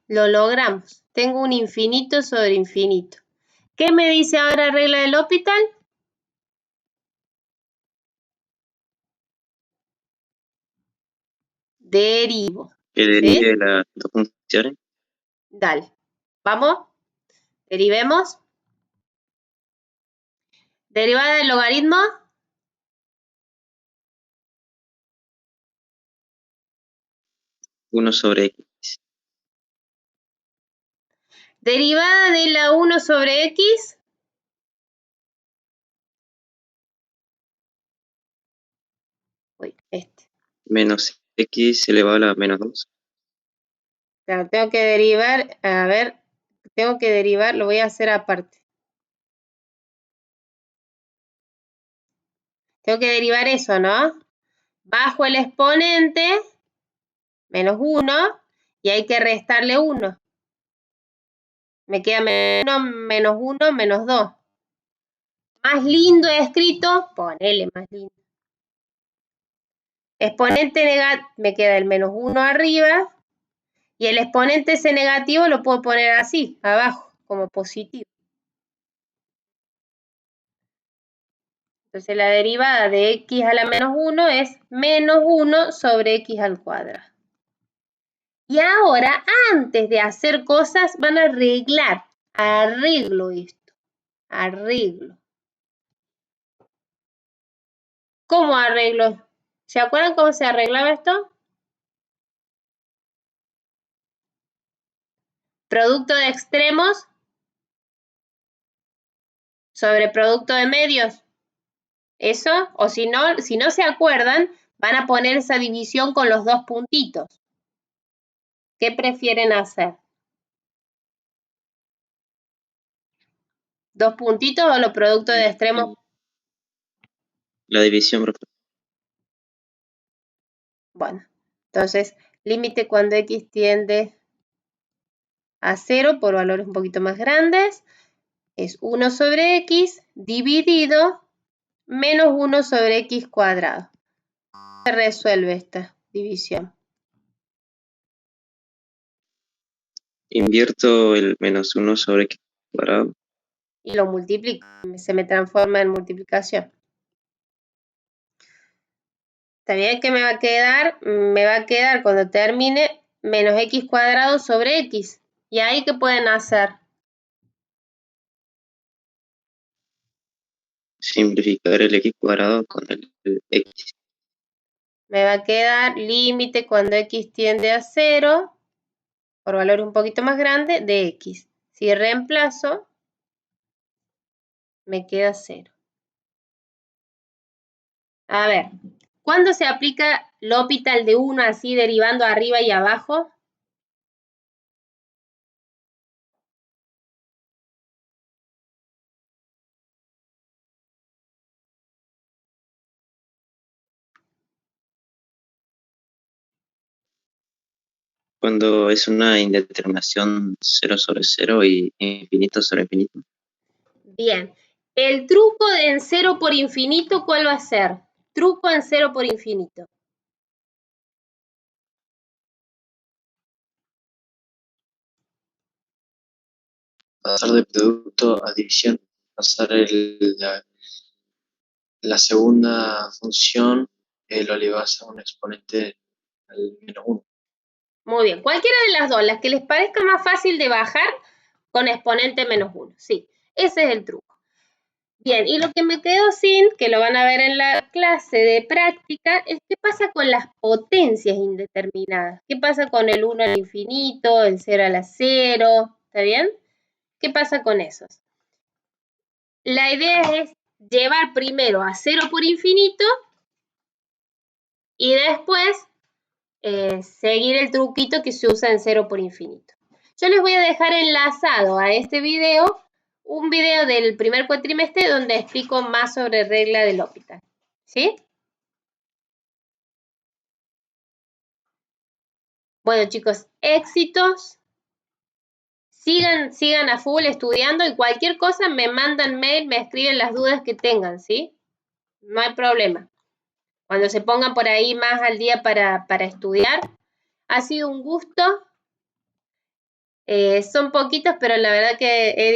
Lo logramos. Tengo un infinito sobre infinito. ¿Qué me dice ahora regla del L'Hopital? Derivo. Que derive las dos funciones. Dale. ¿Vamos? Derivemos. Derivada del logaritmo. Uno sobre x. Derivada de la 1 sobre x. Uy, Menos x elevado a la menos 2. Claro, tengo que derivar, a ver, tengo que derivar, lo voy a hacer aparte. Tengo que derivar eso, ¿no? Bajo el exponente, menos 1, y hay que restarle 1. Me queda menos 1, menos 2. Más lindo escrito, ponele más lindo. Exponente negativo, me queda el menos 1 arriba, y el exponente ese negativo lo puedo poner así, abajo, como positivo. Entonces la derivada de x a la menos 1 es menos 1 sobre x al cuadrado. Y ahora, antes de hacer cosas, van a arreglar. Arreglo esto. Arreglo. ¿Cómo arreglo? ¿Se acuerdan cómo se arreglaba esto? Producto de extremos sobre producto de medios. Eso, o si no se acuerdan, van a poner esa división con los dos puntitos. ¿Qué prefieren hacer? ¿Dos puntitos o los productos de extremos? La división, profesor. Bueno, entonces, límite cuando x tiende a 0 por valores un poquito más grandes es 1 sobre x dividido menos 1 sobre x cuadrado. ¿Cómo se resuelve esta división? Invierto el menos 1 sobre x cuadrado. Y lo multiplico, se me transforma en multiplicación. ¿Está bien? ¿Qué me va a quedar? Me va a quedar cuando termine menos x cuadrado sobre x. ¿Y ahí qué pueden hacer? Simplificar el x cuadrado con el x. Me va a quedar límite cuando x tiende a 0, por valor un poquito más grande, de x. Si reemplazo, me queda 0. A ver, ¿cuándo se aplica L'Hopital de 1 así derivando arriba y abajo? Cuando es una indeterminación 0 sobre 0 y infinito sobre infinito. Bien, el truco en 0 por infinito, ¿cuál va a ser? Truco en 0 por infinito. Pasar de producto a división, pasar la segunda función, lo elevas a un exponente al menos 1. Muy bien, cualquiera de las dos, las que les parezca más fácil de bajar con exponente menos 1. Sí, ese es el truco. Bien, y lo que me quedo sin, que lo van a ver en la clase de práctica, es qué pasa con las potencias indeterminadas. ¿Qué pasa con el 1 al infinito, el 0 a la 0? ¿Está bien? ¿Qué pasa con esos? La idea es llevar primero a 0 por infinito y después seguir el truquito que se usa en 0 por infinito. Yo les voy a dejar enlazado a este video un video del primer cuatrimestre donde explico más sobre regla de L'Hopital. ¿Sí? Bueno, chicos, éxitos. Sigan a full estudiando y cualquier cosa me mandan mail, me escriben las dudas que tengan, ¿sí? No hay problema. Cuando se pongan por ahí más al día para estudiar. Ha sido un gusto. Son poquitos, pero la verdad que he